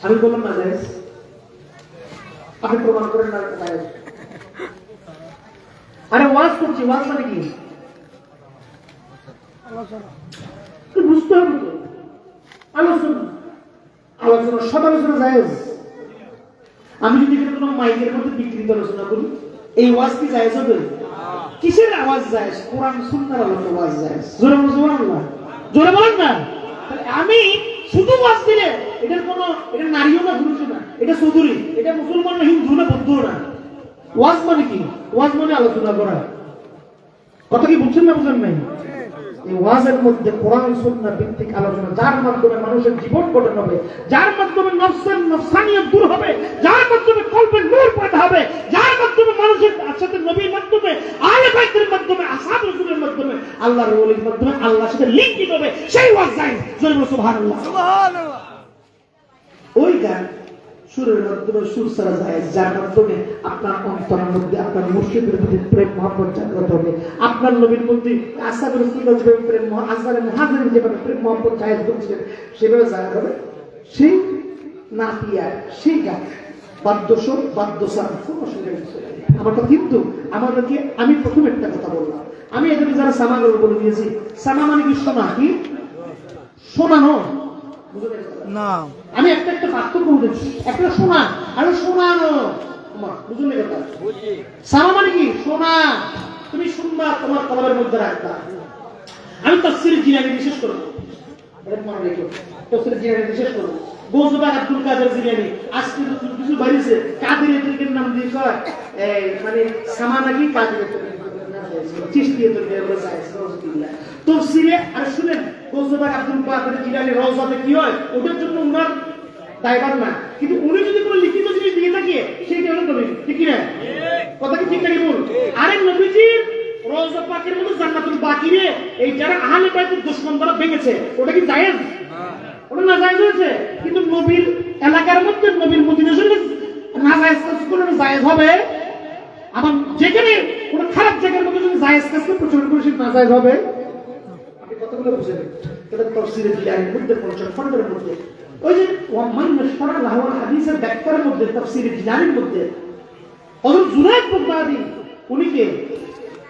আমি বললাম না জায়েজ, আপনি প্রমাণ করেন না জায়েজ। আরে ওয়াজ করছি, ওয়াজ মানে কি বুঝতে হবে তো। আলোচনা, আলোচনা সব আলোচনা জায়েজ। আমি যদি কোনো মাইকের মধ্যে বিকৃত আলোচনা করি, এই ওয়াজ কি জায়েজ হবে? কিসের আওয়াজ জায়েজ? কোরআন সুন্নাহর আওয়াজ জায়েজ। জোরে বলুন সুবহানাল্লাহ, জোরে বলেন না। আমি শুধু ওয়াজ দিলে এটার কোনো, এটা নারীও না পুরুষও না, এটা চৌধুরী, এটা মুসলমান না হিন্দু না বৌদ্ধ না। ওয়াজ মানে কি? ওয়াজ মানে আলোচনা করা। কথা কি বুঝছেন না বুঝেন নাই? এই ওয়াজের মধ্যে কোরআন সুন্নাহ ভিত্তিক আলোচনা, যার মাধ্যমে মানুষের জীবন গঠন হবে, যার মাধ্যমে নফসের নফসানিয়ত দূর হবে, যার মাধ্যমে কলবের নূর পয়দা হবে, যার মাধ্যমে মানুষের সাথে নবীর মাধ্যমে, আহলে বাইতের মাধ্যমে, আসহাব রাসূলের মাধ্যমে, আল্লাহর ওলির মাধ্যমে আল্লাহর সাথে লিঙ্কিত হবে, সেই ওয়াজ জায়েজ। জয় বলো সুবহানাল্লাহ। সুবহানাল্লাহ। ওই গান সুরের মাধ্যমে, সুর ছাড়া জায়েজ, যার মাধ্যমে আপনার অন্তরের মধ্যে আপনার মুর্শিদের প্রতি প্রেম মহব্বত জাগ্রত হবে, আপনার নবীর মধ্যে আসহাব রাসূলুল্লাহ যেভাবে প্রেম, আজহারে মুহাজিরিন যেভাবে প্রেম মহব্বত জায়েজ করেছিলেন সেভাবে জায়েজ হবে। সেই নাতিয়া, সেই গান বাদ্যস্বর, বাদ্যসার কোনো অসুবিধা নেই। আমার কথা কিন্তু আমাদেরকে, আমি প্রথম একটা কথা বললাম, আমি এদেরকে যারা সামাগুলো বলে দিয়েছি, সামা মানে কি শোনা, কি শোনানো, না আমি একটা একটা পার্থক্য বুঝেছি। একটা শোনা আর শোনানো, বুঝলে কথা? সামা মানে কি শোনা, তুমি শুনবা, তোমার কলবের মধ্যে রাখবা। আমি তাফসীর জিলানী বিশেষ করব, এটা মনে রেখো, তাফসীর জিলানী বিশেষ করব। গৌসবাগ আব্দুল কাদের জিলানী আজকে তো কিছু বাইরেছে, কাদেরের নাম দিয়ে কয় এই মানে সামা নাকি কাদেরের চিশতিয়া তৈরি করে জায়েজ। নাউজুবিল্লাহ। তাফসীরে আর শুনেন, গৌসবাগ আব্দুল কাদের জিলানী রওজাতে কি হয়, ওটার জন্য উনার দায়ভার না, কিন্তু উনি যদি কোনো লিখিত জিনিস দিয়ে থাকে সেইটা হলো নবী, ঠিক কি না? কথা কি ঠিক নাকি বল? আরে নবীজির রওজা পাকের মধ্যে জান্নাতুল বাকিরে এই যারা আহলে বাইতের দুশমন দ্বারা ভেঙেছে, ওটা কি জায়েজ? ওটা না জায়েজ হয়েছে। কিন্তু নবীর এলাকার মধ্যে, নবীর মদিনা শরীফে না জায়েজ কাজ করলে জায়েজ হবে। আবার যেখানে কোনো খারাপ জায়গার মধ্যে যদি জায়েজ কাজকে প্রচলন করে সে না জায়েজ হবে। আপনি কতগুলো বুঝেন? এটা তাফসীরে জিলানীর মধ্যে 50 খণ্ডের মধ্যে ওই যে ওয়ামান মাশফারা লাহওয়াল হাদিসের ব্যাখ্যার মধ্যে, তাফসীরে জিলানীর মধ্যে হযরত জুনায়েদ বাগদাদী, উনি কে?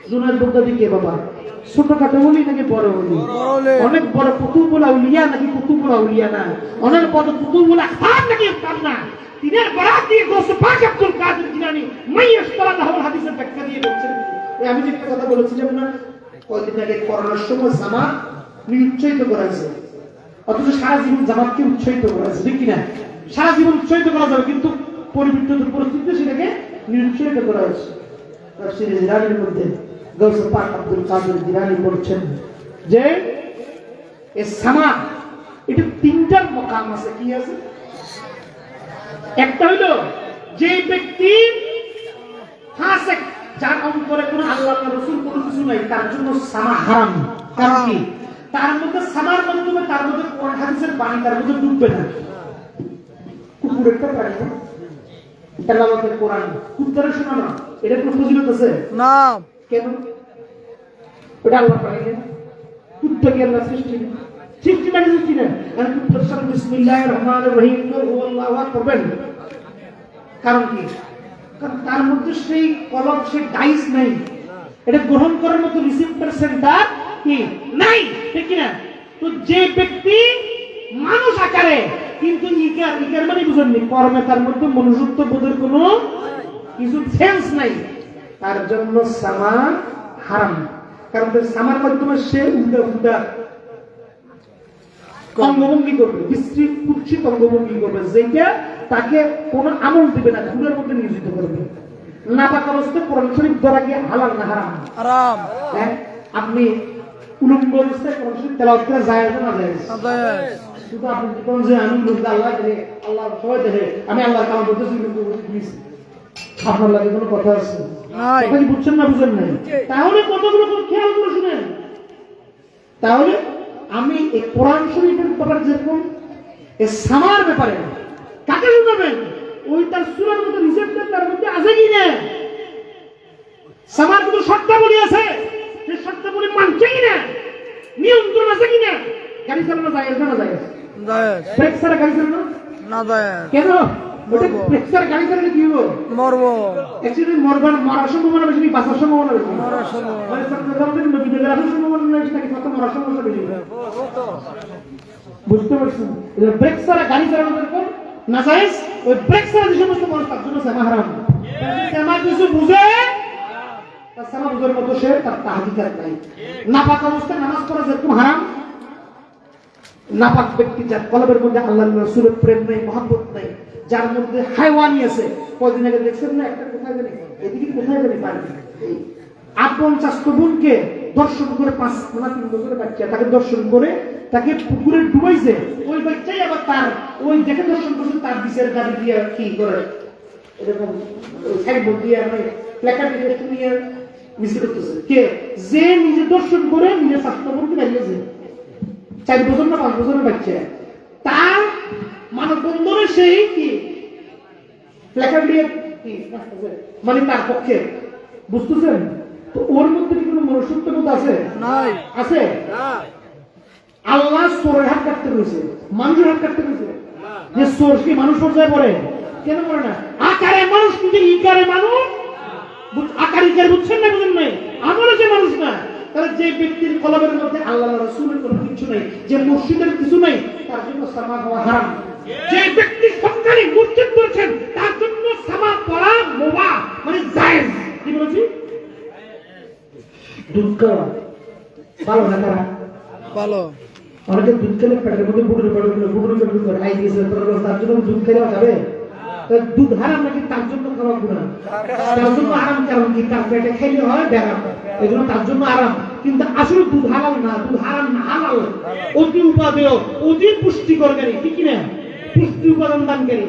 জুনায়েদ বাগদাদী কে বাবা? ছোটখাটো ওলি নাকি বড় ওলি? অনেক বড় কুতুবুল আউলিয়া নাকি কুতুবুল আউলিয়া না? অনেক বড় কুতুবুল আখতার নাকি আখতার না? তিনের বরাত দিয়ে গৌস পাক আব্দুল কাদের জিলানী মাশফারা লাহওয়াল হাদিসের ব্যাখ্যা দিয়ে বলছেন। আমি যে কথা বলেছিলাম না কয়েকদিন আগে, করোনার সময় জামাত নিরুৎসাহিত করা হয়েছে, অথচ সারা জীবন জামাতকে উৎসাহিত করা হয়েছে, ঠিক কিনা? সারা জীবন উৎসাহিত করা যাবে, কিন্তু পরিবর্তিত পরিস্থিতিতে সেটাকে নিরুৎসাহিত করা হয়েছে। তাফসীরে জিলানীর মধ্যে গৌস পাক আব্দুল কাদের জিলানী বলছেন যে এই সামা, এটা তিনটার মাকাম আছে। কি আছে? একটা হইল যে ব্যক্তি ফাসিক, যার অন্তরে কোনো আল্লাহ রাসূল কোনো কিছু নাই, তার জন্য সামা হারাম। কারণ কি? তার মধ্যে সামার মাধ্যমে তার মধ্যে কোরআন হাদিসের বাণী তার মধ্যে ডুববে না। কুকুরের একটা প্রাণী না, তেলাওয়াতের কোরআন কুত্তারে শোনানো, এটা কোনো ফজিলত আছে না। কেন? ওটা আল্লাহর প্রাণী না, কুত্তা কি আল্লাহ সৃষ্টি না? সৃষ্টি মানে সৃষ্টি না। আর কুত্তার সাথে বিসমিল্লাহির রহমানির রহিম আল্লাহু আকবার করবেন, কারণ কি? কারণ তার মধ্যে সেই কলব, সেই ডাইস নাই, এটা গ্রহণ করার মতো রিসিপ্টার সেন্টার কি নাই, ঠিক কি না? তো যে ব্যক্তি মানুষ আকারে কিন্তু ইকার মানে বুঝেননি, কর্মে তার মধ্যে মনুষ্যত্ব বোধের কোনো কিছু সেন্স নাই, তার জন্য সামা হারাম। কারণ সামার মাধ্যমে সে উল্টা উল্টা অঙ্গভঙ্গি করবে, বিস্তৃত কুৎসিত অঙ্গভঙ্গি করবে, যেটা তাকে কোনো আমল দিবে না, গুণের মধ্যে নিয়োজিত করবে। নাপাক অবস্থায় কোরআন শরীফ ধরা গিয়ে হালাল না হারাম? হারাম। হ্যাঁ, আপনি উলঙ্গ অবস্থায় কোরআন শরীফ তেলাওয়াত করে জায়েজ না জায়েজ? শুধু আপনি কোন যে আমি লোক আল্লাহ দেখে, আল্লাহ সবাই দেখে, আমি আল্লাহর কালাম বলতেছি, আপনার লাগে কোনো কথা আছে? কথা কি বুঝছেন না বুঝেন নাই? তাহলে কতগুলো খেয়াল করে শুনেন। তাহলে আমি এই কোরআন শরীফের ব্যাপারে যেরকম এই সামার ব্যাপারে কাকে শুনাবেন, ওই তার সূরার মধ্যে রিসেপ্টর তার মধ্যে আছে কি না? সামার কিন্তু শর্তাবলী আছে, সেই শর্তাবলী মানছে কি না, নিয়ন্ত্রণ আছে কি না? গাড়ি চালানো যায় না জায়েজ? জায়েজ। ব্রেক ছাড়া গাড়ি চালানো না জায়েজ। কেন? ওটা ব্রেক ছাড়া গাড়ি চালালে কি হবে? মরবো। অ্যাক্সিডেন্ট মরার সম্ভাবনা বেশি, বাঁচার সম্ভাবনা বেশি। মরার সম্ভাবনা। মানে চট্টগ্রামের নবীদের আসার সম্ভাবনা বেশি নাকি কত মরার সম্ভাবনা বেশি? বুঝতে পারছেন? ব্রেক ছাড়া গাড়ি চালানো যেরকম নাজায়েজ, ওই ব্রেক ছাড়া যে সমস্ত মানুষ তার জন্য সেমা হারাম। সেমা কিছু বুঝে তার সেমা বুঝার মতো সে তার তাহাজ্জুদ নাই। নাপাক অবস্থায় নামাজ পড়া যেরকম হারাম, নাপাক ব্যক্তি যার কলবের মধ্যে আল্লাহর রাসূলের প্রেম নেই, মহব্বত নেই, যার মধ্যে হায়ওয়ানি আছে। কয়দিন আগে দেখছেন না একটা কোথায় জানি, এদিকে কোথায় জানি পারি, আপন চাচতো বোনকে দর্শন করে 5 বছরের বাচ্চা তাকে দর্শন করে তাকে পুকুরে ডুবাইছে, ওই বাচ্চাই আবার তার ওই দেখে দর্শন করছে, তার বিচার দাবি দিয়ে কি করে এরকম সাইডবোর্ড দিয়ে আমি প্ল্যাকার্ড নিয়ে মিছিল করতেছে। কে যে নিজে দর্শন করে নিজে চাচতো বোনকে দাঁড়িয়েছে, 4 বছর না 5 বছরের বাচ্চা, তার মানববন্ধনে সেই কি প্ল্যাকার্ড দিয়ে মানে তার পক্ষে, বুঝতেছেন? তো ওর মধ্যে কি কোনো মনুষ্যত্ববোধ আছে? নাই। আছে? আল্লাহ চোরের হাত কাটতে রয়েছে, মানুষের হাত কাটতে রয়েছে। যে চোর কি মানুষ পর্যায়ে পড়ে? কেন পড়ে না? আকারে মানুষ কিন্তু ইকারে মানুষ, আকার ইকারে বুঝছেন না বুঝেন নাই? আমলে যে মানুষ না। তাহলে যে ব্যক্তির কলবের মধ্যে আল্লাহ রাসূলের কোনো কিছু নেই, যে মুর্শিদের কিছু নেই, তার জন্য সামা হওয়া হারাম। যে ব্যক্তি সরকারি মুর্শিদ করেছেন তার জন্য সামা পড়া মুবাহ মানে জায়েজ। কি বলেছি? দুধ খাওয়া ভালো না তারা ভালো। অনেকে দুধ খেলে পেটের মধ্যে বুড়ুর করে খাই দিয়েছে, তার জন্য দুধ খেলেও যাবে? দুধ হারাম নাকি তার জন্য খাওয়া গুনাহ? তার জন্য আরাম। কারণ কি? তার পেটে খেলে হয় ব্যারাম, এই জন্য তার জন্য আরাম। কিন্তু আসলে দুধ হালাল না, দুধ হারাম না, হালাল। অতি উপাদেয়, অতি পুষ্টিকরকারী, ঠিক না? পুষ্টি উপাদান দানকারী,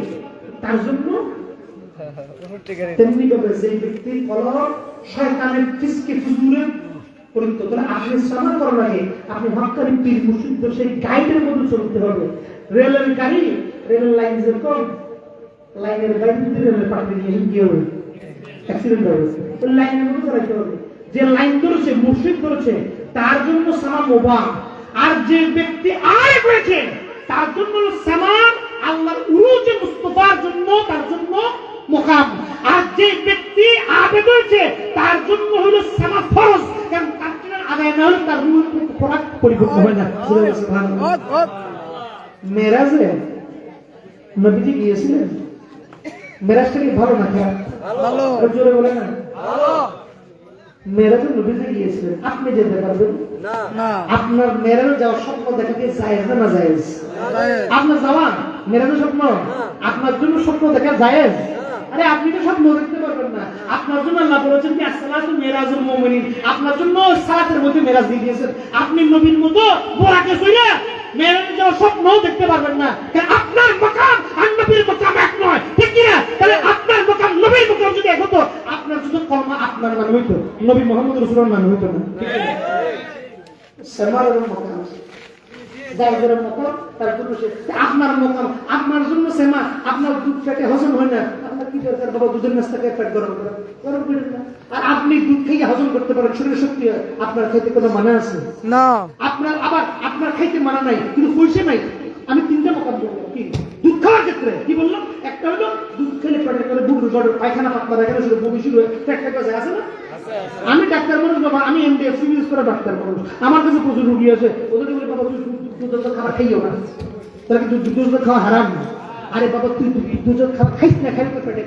তার জন্য। তেমনি ভাবে যে ব্যক্তির কলব শয়তানের ফিসকে ফুজুরে পরিণত, তাহলে আপনি সামা করার আগে আপনি হক্কানি পীর মুর্শিদ সেই গাইডের মধ্যে চলতে হবে। রেলের গাড়ি, রেলের লাইন যেরকম, লাইনের বাইরে দিয়ে রেলের পাশে নিয়ে কি হবে? অ্যাক্সিডেন্ট হবে। ওই লাইনের মধ্যে চালাতে হবে। যে লাইন ধরেছে, মুর্শিদ ধরেছে, তার জন্য সামা মুবাহ। আর যে ব্যক্তি আয় করেছে তার জন্য সামা আল্লাহর উরুজে মুস্তাফার জন্য, তার জন্য মুকাম। আর যে ব্যক্তি আবেদ হয়েছে তার জন্য হলো সামা ফরজ, কারণ তার জন্য আদায় না হলে তার রূহ পরিপূর্ণ হয় না। সুবহানাল্লাহ। মেরাজে নবীজি গিয়েছিলেন, মেরাজটা কি ভালো না খারাপ? ভালো। জোরে বলে না? ভালো। মেরাজে নবীজি গিয়েছিলেন, আপনি যেতে পারবেন না। আপনার মেরাজে যাওয়ার স্বপ্ন দেখা কি জায়েজ না জায়েজ? আপনার যাওয়া মেরাজের স্বপ্ন আপনার জন্য স্বপ্ন দেখা জায়েজ? আরে আপনি তো স্বপ্ন দেখতে পারবেন না। আপনার জন্য আল্লাহ বলেছেন কি আসসালাতু মিরাজুল মুমিনিন, আপনার জন্য সালাতের মধ্যে মেরাজ দিয়ে দিয়েছেন। আপনি নবীর মতো বোরাকে কইরা মেরাজে যাওয়ার স্বপ্ন দেখতে পারবেন না, কারণ আপনার মাকাম আর নবীর মাকাম এক নয়, ঠিক কি না? তাহলে আপনার মাকাম নবীর মাকাম যদি এক হতো, আপনার যদি কলমা আপনার নাম হইতো, নবী মুহাম্মদ রাসূলুল্লাহর নাম হইতো না। ঠিক আছে? সামারের মাকাম জায়গার মতো তার জন্য আপনার মকাম, আপনার জন্য সেমা, আপনার দুধ পেটে হজম হয় না, আপনার কি দরকার বাবা দুধের নাস্তাকে পেট গরম করেন? গরম করেন না। আর আপনি দুধ খেয়ে হজম করতে পারেন, শরীরের শক্তি হয়, আপনার খাইতে কোনো মানা আছে না? আপনার আবার আপনার খাইতে মানা নাই, কিন্তু পয়সা নাই। আমি 3টা মকাম বললাম কি দুধ খাওয়ার ক্ষেত্রে। কি বললাম? একটা হলো দুধ খেলে পেটের করে বুড়ো জড়ের পায়খানা পাতলা পায়খানা শুরু বমি শুরু হয়, পেট কাছে আছে না? আমি ডাক্তার মানুষ বাবা, আমি এমডিএফসি ইউজ করে ডাক্তার মানুষ, আমার কাছে প্রচুর রুগী আছে, ওদের বলে বাবা তুই দুধ খাবার খাইও না, তাহলে কিন্তু দুধ খাওয়া হারাম না। আরে বাবা তুই দুধ খাবার খাইস না, খাইলে তো পেটে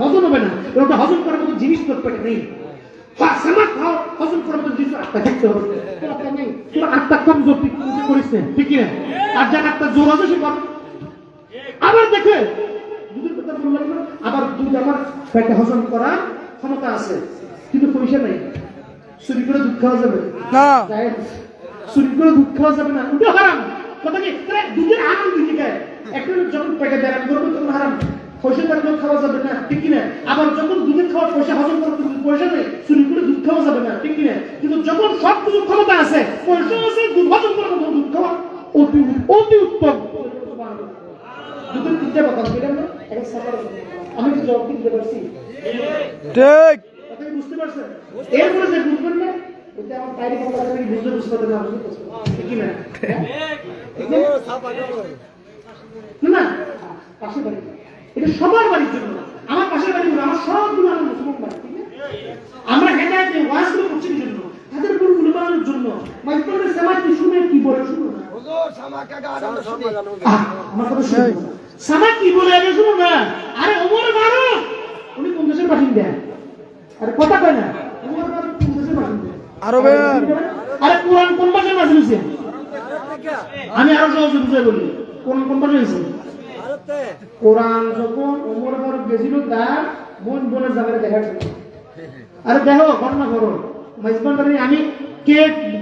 হজম হবে না, ওটা হজম করার মতো জিনিস তোর পেটে নেই। হজম করার মতো জিনিস আত্মা থাকতে হবে, তোর আত্মা নেই, তোর আত্মা কমজোর, তুই করিস না, ঠিক কিনা? আর যার আত্মা জোর আছে সে কর। আবার দেখে দুধের কথা বললাম না, আবার দুধ আমার পেটে হজম করার ক্ষমতা আছে, কিন্তু পয়সা নেই, চুরি করে দুধ খাওয়া যাবে না। চুরি করে দুধ খাওয়া যাবে না, ওটা হারাম। কথা কি দুধের আরাম দিতে গায়ে একটা যখন পেটে ব্যায়াম করবে তখন হারাম, পয়সা থাকলেও খাওয়া যাবে না, ঠিক কিনা? আবার যখন দুধের খাওয়ার পয়সা হজম করতে পয়সা নেই, চুরি করে দুধ খাওয়া যাবে না, ঠিক কিনা? কিন্তু যখন সব কিছু ক্ষমতা আছে, পয়সা আছে, দুধ হজম করার মতো দুধ খাওয়া অতি অতি উত্তম। দুধের তিনটা কথা বললাম না, একটা সাফার আমি কি জবাব দিতে পারছি? ঠিক। কথা কি বুঝতে পারছেন? এরপরে যে বুঝবেন না, ওটা আমার বাইরে কথা বলে বুঝতে পারবে না, ঠিক কিনা? না পাশে বাড়ি, এটা সবার বাড়ির জন্য, আমার পাশের বাড়ি আমার সবগুলো আমার মুসলমান বাড়ি, ঠিক আছে? আমরা হেদায়েতে ওয়াজগুলো করছি কি জন্য? তাদের উপর গুলো বানানোর জন্য। মাইক্রোফোনের সামাকি শুনে কি বলে শুনো না, আমার কথা শুনো না, সামাক কি বলে আগে শুনো না। আরে ওমর ফারুক উনি কোন দেশের বাসিন্দা? আরে কথা কয় না, ওমর ফারুক কোন দেশের বাসিন্দা? আরবের। আরে কোরআন কোন ভাষায় নাযিল হয়েছে? আমি আরো সহজে বুঝাই বলি, কোন ভাষায় হয়েছে? কোরআন যখন ওমর ফারুক গেছিল তার বোনের জামাইরে দেখার জন্য। আরে দেখো ঘটনা করো মাইজবান্ডারি, আমি কে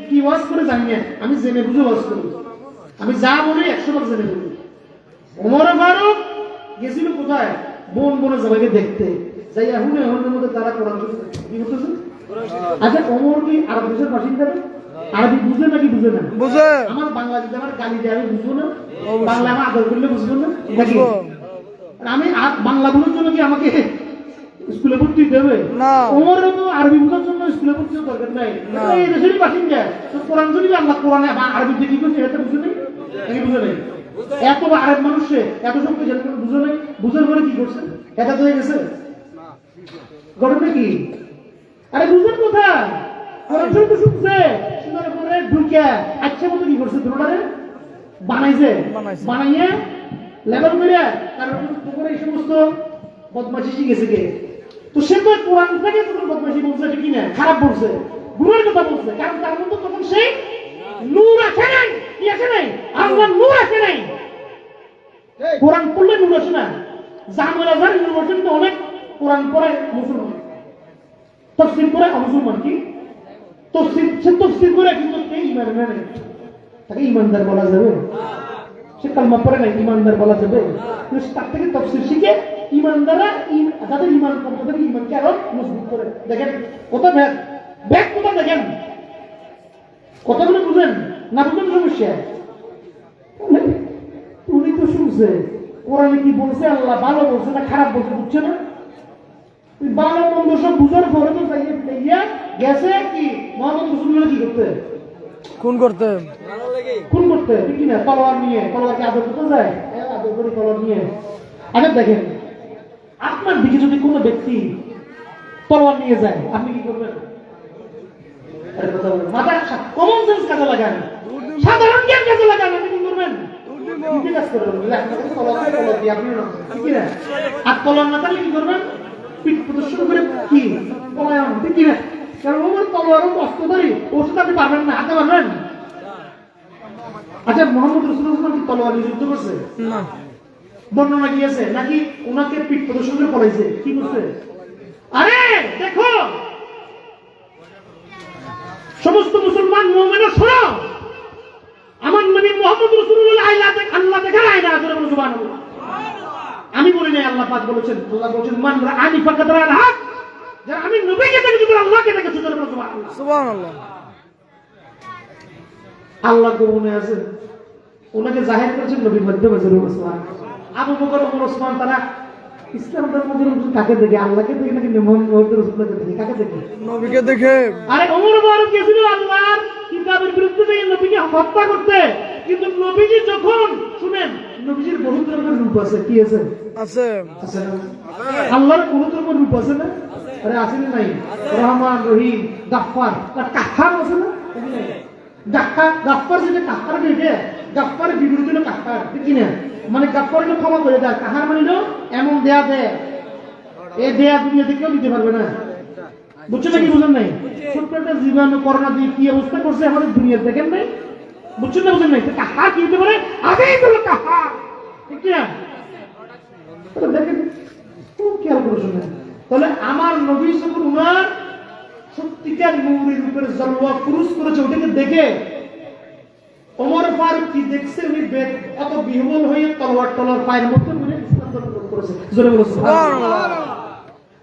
কি ওয়াজ করে জানি না, আমি জেনে বুঝে ওয়াজ করি, আমি যা বলি 100 জেনে বলি। ওমর ফারুক গেছিল কোথায়? বোনের জামাইকে দেখতে, যাই এখন এর মধ্যে তারা কোরআন কি করতেছে। আচ্ছা ওমর কি আরব দেশের বাসিন্দা? আরবি বুঝে নাকি বুঝে না? বুঝে। আমার বাংলা যদি আমার গালি দেয় আমি বুঝবো না? বাংলা আমার আদর করলে বুঝবো না? নাকি আমি বাংলা বোঝার জন্য কি আমাকে স্কুলে ভর্তি দেবে? না। ওমর তো আরবি বোঝার জন্য স্কুলে ভর্তি দরকার নাই, এই দেশেরই বাসিন্দা, তো কোরআন যদি আল্লাহ কোরআনে আরবিতে কি করছে এটা বুঝে নেই, নাকি বুঝে নেই? এত আরব মানুষে এত শক্তি বুঝে নেই, বুঝার পরে কি করছে? এটা তো হয়ে গেছে ঘটনা কি? আরে বুঝেন কোথায়? কোরআন শরীফ শুনছে, শোনার পরে ঢুকে আচ্ছা মতো কি করছে? দুটোটারে বানাইছে, বানাইয়ে লেবেল করে তার উপরে এই সমস্ত বদমাশি শিখেছে কে? তো সে তো কোরআন থেকে তখন বদমাশি বলছে, ঠিক কিনা? খারাপ বলছে, গুণের কথা বলছে, কারণ তার মধ্যে তখন সেই নূর আছে নাই, কি আছে নাই? আল্লাহর নূর আছে নাই। কোরআন পড়লে নূর আছে না? জামাল আজহার ইউনিভার্সিটিতে অনেক কোরআন পড়ে মুসলমান, তফসির করে অমুসলমান, কি তফসির করে কিন্তু ইমান মানে তাকে ইমানদার বলা যাবে? সে কালমা পড়ে নাই, ইমানদার বলা যাবে? তার থেকে তফসির শিখে ইমানদাররা তাদের ইমান কম, তাদের ইমানকে আরো মজবুত করে। দেখেন কোথা ব্যাগ কোথা দেখেন, কথাগুলো বুঝেন না? বুঝেন সমস্যা। উনি তো শুনছে কোরআনে কি বলছে, আল্লাহ ভালো বলছে না খারাপ বলছে, বুঝছে না? ভালো মন্দ সব বুঝার পরে তো গেছে কি মোহাম্মদ রাসূলুল্লাহ কি করতে? খুন করতে। খুন করতে, ঠিক না? তলোয়ার নিয়ে, তলোয়ারকে আদর করতে যায়, আদর করে তলোয়ার নিয়ে। আগে দেখেন আপনার দিকে যদি কোনো ব্যক্তি তলোয়ার নিয়ে যায় আপনি কি করবেন? মাথা কমন সেন্স কাজে লাগান, সাধারণ জ্ঞান কাজে লাগান, আপনি কি করবেন? কাজ করবেন, ঠিক না? আর তলোয়ার না থাকলে কি করবেন? পিঠ প্রদর্শন করে কি পলায়ন, ঠিক কিনা? কারণ ওমর তলোয়ারও অস্ত্রধারী, ওর সাথে আপনি পারবেন না, হাতে পারবেন? আচ্ছা মোহাম্মদ রাসূলুল্লাহ কি তলোয়ার নিয়ে যুদ্ধ করছে? না। বর্ণনা গিয়েছে নাকি ওনাকে পিঠ প্রদর্শন করে পলাইছে? কি করছে? আরে দেখো সমস্ত মুসলমান মুমিনরা শোনো, আমার নবী মুহাম্মদ রাসূলুল্লাহ আল্লাহ দেখার আয়না আছে, সুবহানাল্লাহ। আমি বলি নাই, আল্লাহ পাক বলেছেন, আল্লাহ বলেছেন মান রাআনি ফাকাদ রাআল হক, যারা আমি নবীকে দেখেছি তারা আল্লাহকে দেখেছে, সুবহানাল্লাহ। সুবহানাল্লাহ। আল্লাহ গোপনে আছে, ওনাকে জাহির করেছেন নবীর মাধ্যমে, সুবহানাল্লাহ। আবু বকর ওমর ওসমান তারা ইসলাম ধর্ম গ্রহণ কাকে দেখে? আল্লাহকে দেখে নাকি মুহাম্মদ রাসূলুল্লাহকে দেখে? কাকে দেখে? নবীকে দেখে। আরে ওমর ফারুক গেছিল আল্লাহর কিতাবের বিরুদ্ধে গিয়ে নবীকে হত্যা করতে, কিন্তু নবীজি যখন শুনেন নবীজির বহুত রকমের রূপ আছে, কি আছে? আছে। আছে না? আল্লাহর বহুত রকমের রূপ আছে না? আরে আছে না? নাই? রহমান, রহিম, গাফফার, আর কাফফার আছে না? গাফফার যেটা কাফফার দেখে, গাফফারের বিপরীত হলো কাফফার, ঠিক কি না? মানে গাফফার হলো ক্ষমা করে দেয়, কাহার মানে হলো এমন দেয়া দেয়, এই দেয়া দুনিয়াতে কেউ দিতে পারবে না। বুঝছেন নাকি বুঝেন নাই? ছোট্ট একটা জীবাণু করোনা দিয়ে কি অবস্থা করছে আমাদের দুনিয়া, দেখেন নাই? বুঝছেন না বুঝেন নাই? কাহার কি হতে পারে? আগেই তো কাহার, ঠিক না? দেখেন খুব খেয়াল করে শুনেন। তাহলে আমার নবী যখন উনার সত্যিকার নূরের উপরে জলওয়া ক্রুজ করেছে, ওটাকে দেখে ওমর ফারুক কি দেখছে? উনি অত বিহ্বল হয়ে তলোয়ার পায়ের মধ্যে উনি ইসলাম গ্রহণ করেছে। জোরে বলো সুবহানাল্লাহ।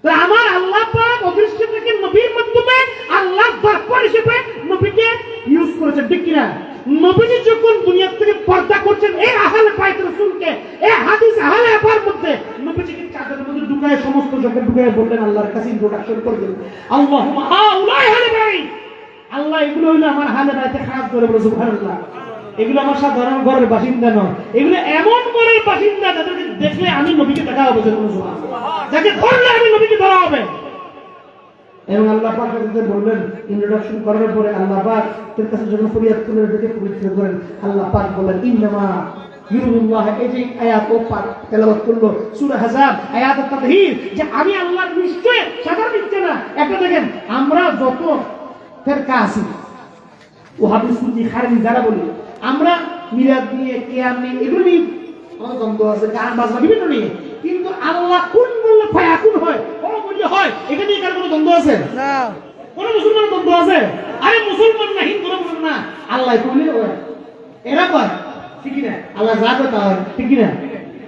তো আমার আল্লাহ পাক অদৃশ্য থেকে নবীর মাধ্যমে আল্লাহ দরবার হিসেবে নবীকে ইউজ করেছে, ঠিক কি না? নবীজি যখন দুনিয়া থেকে পর্দা করছেন এই আহলে বাইত রাসূলকে, এই হাদিস আহলে আবার মধ্যে নবীজিকে চাদরের মধ্যে ঢুকায় সমস্ত জগৎ ঢুকায় বললেন, আল্লাহর কাছে ইন্ট্রোডাকশন করে দিলেন, আল্লাহুম্মা হাউলাই আহলে বাইত। আল্লাহ এগুলো হইলো আমার আহলে বাইতে খাস, করে বলে সুবহানাল্লাহ। এগুলো আমার সাধারণ ঘরের বাসিন্দা নয়, এগুলো এমন ঘরের বাসিন্দা যাদেরকে দেখলে আমি নবীকে দেখা হবে, যাকে ধরলে আমি নবীকে ধরা হবে। এবং আল্লাহ পাক বললেন ইন্ট্রোডাকশন করার পরে আল্লাহ পাক তার কাছে যখন ফরিয়াদ করলেন, এটাকে পবিত্র করেন, আল্লাহ পাক বলেন ইন্নামা ইউরুল্লাহ। এই যে আয়াত ও পাক তেলাওয়াত করলো সূরা হাজাব আয়াত তাতহীর, যে আমি আল্লাহর নিশ্চয় সাধারণ নিচ্ছে না। একটা দেখেন, আমরা যত ফেরকা আছি, ওয়াহাবি সুন্নি খারিজি যারা বলি, আমরা মিলাদ নিয়ে কিয়াম নিয়ে এগুলো নিয়ে আমাদের দ্বন্দ্ব আছে, গান বাজনা বিভিন্ন নিয়ে, কিন্তু আল্লাহ কোন বললে ফায়াকুন হয়, কোন বললে হয়, এটা নিয়ে কার কোনো দ্বন্দ্ব আছে? না। কোন মুসলমান দ্বন্দ্ব আছে? আরে মুসলমান না হিন্দুরা বলেন না, আল্লাহ কইলে হয়, এরা কয়, ঠিক না? আল্লাহ যা কয় তা হয়, ঠিক না?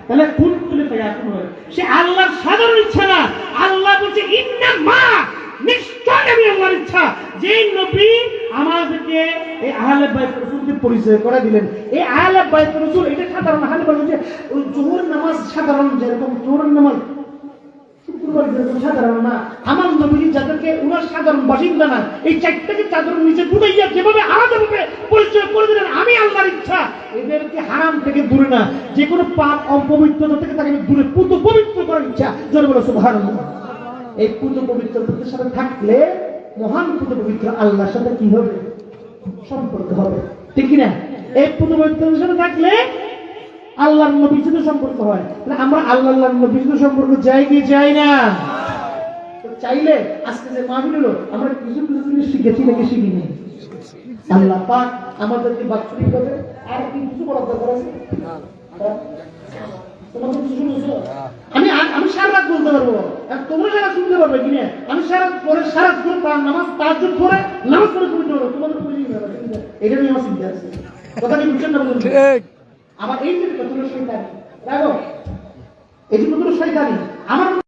তাহলে কোন বললে ফায়াকুন হয়? সে আল্লাহর সাধারণ ইচ্ছা না। আল্লাহ বলছে ইন্নামা, নিশ্চয় আমি আল্লাহর ইচ্ছা। যে নবী আমাদেরকে এই আহলে বাইত রাসূলকে পরিচয় করে দিলেন, এই আহলে বাইত রাসূল এটা সাধারণ আহলে বাইত, যে ওই জোহর নামাজ সাধারণ, যেরকম জোহর নামাজ শুক্রবার যেরকম সাধারণ না, আমার নবী যাদেরকে উনার সাধারণ বাসিন্দা না, এই চারটাকে চাদরের নিচে ঢুকাইয়া যেভাবে আলাদাভাবে পরিচয় করে দিলেন আমি আল্লাহর ইচ্ছা, এদেরকে হারাম থেকে দূরে না, যে কোনো পাপ অপবিত্রতা থেকে তাকে দূরে পুত পবিত্র করার ইচ্ছা। জোরে বলো সুবহানাল্লাহ। এই পুত পবিত্রতার সাথে থাকলে মহান পুত পবিত্র আল্লাহর সাথে কি হবে? সম্পর্ক হবে, ঠিক কিনা? এই পুত পবিত্রতার সাথে থাকলে আল্লাহর নবীর সাথে সম্পর্ক হয়। আমরা আল্লাহর নবীর সাথে সম্পর্ক চাই কি চাই না? চাইলে আজকে যে মাহফিল হলো, আমরা কিছু কিছু জিনিস শিখেছি নাকি শিখিনি? আল্লাহ পাক আমাদেরকে বাৎসরিক ভাবে আর কি কিছু বলার দরকার আছে? আমি সারা রাত বলতে পারবো, তোমরা সারা শুনতে পারবে কিনা? আমি সারা পরে সারা নামাজ তাহাজ্জুদ করে নামাজ পড়ে শুনতে পারবো, তোমাদের এটা নিয়ে আমার চিন্তা আছে। কথা কি বুঝছেন না? বলুন। আবার এই যে কতগুলো শয়তানি, দেখো এই যে কতগুলো শয়তানি আমার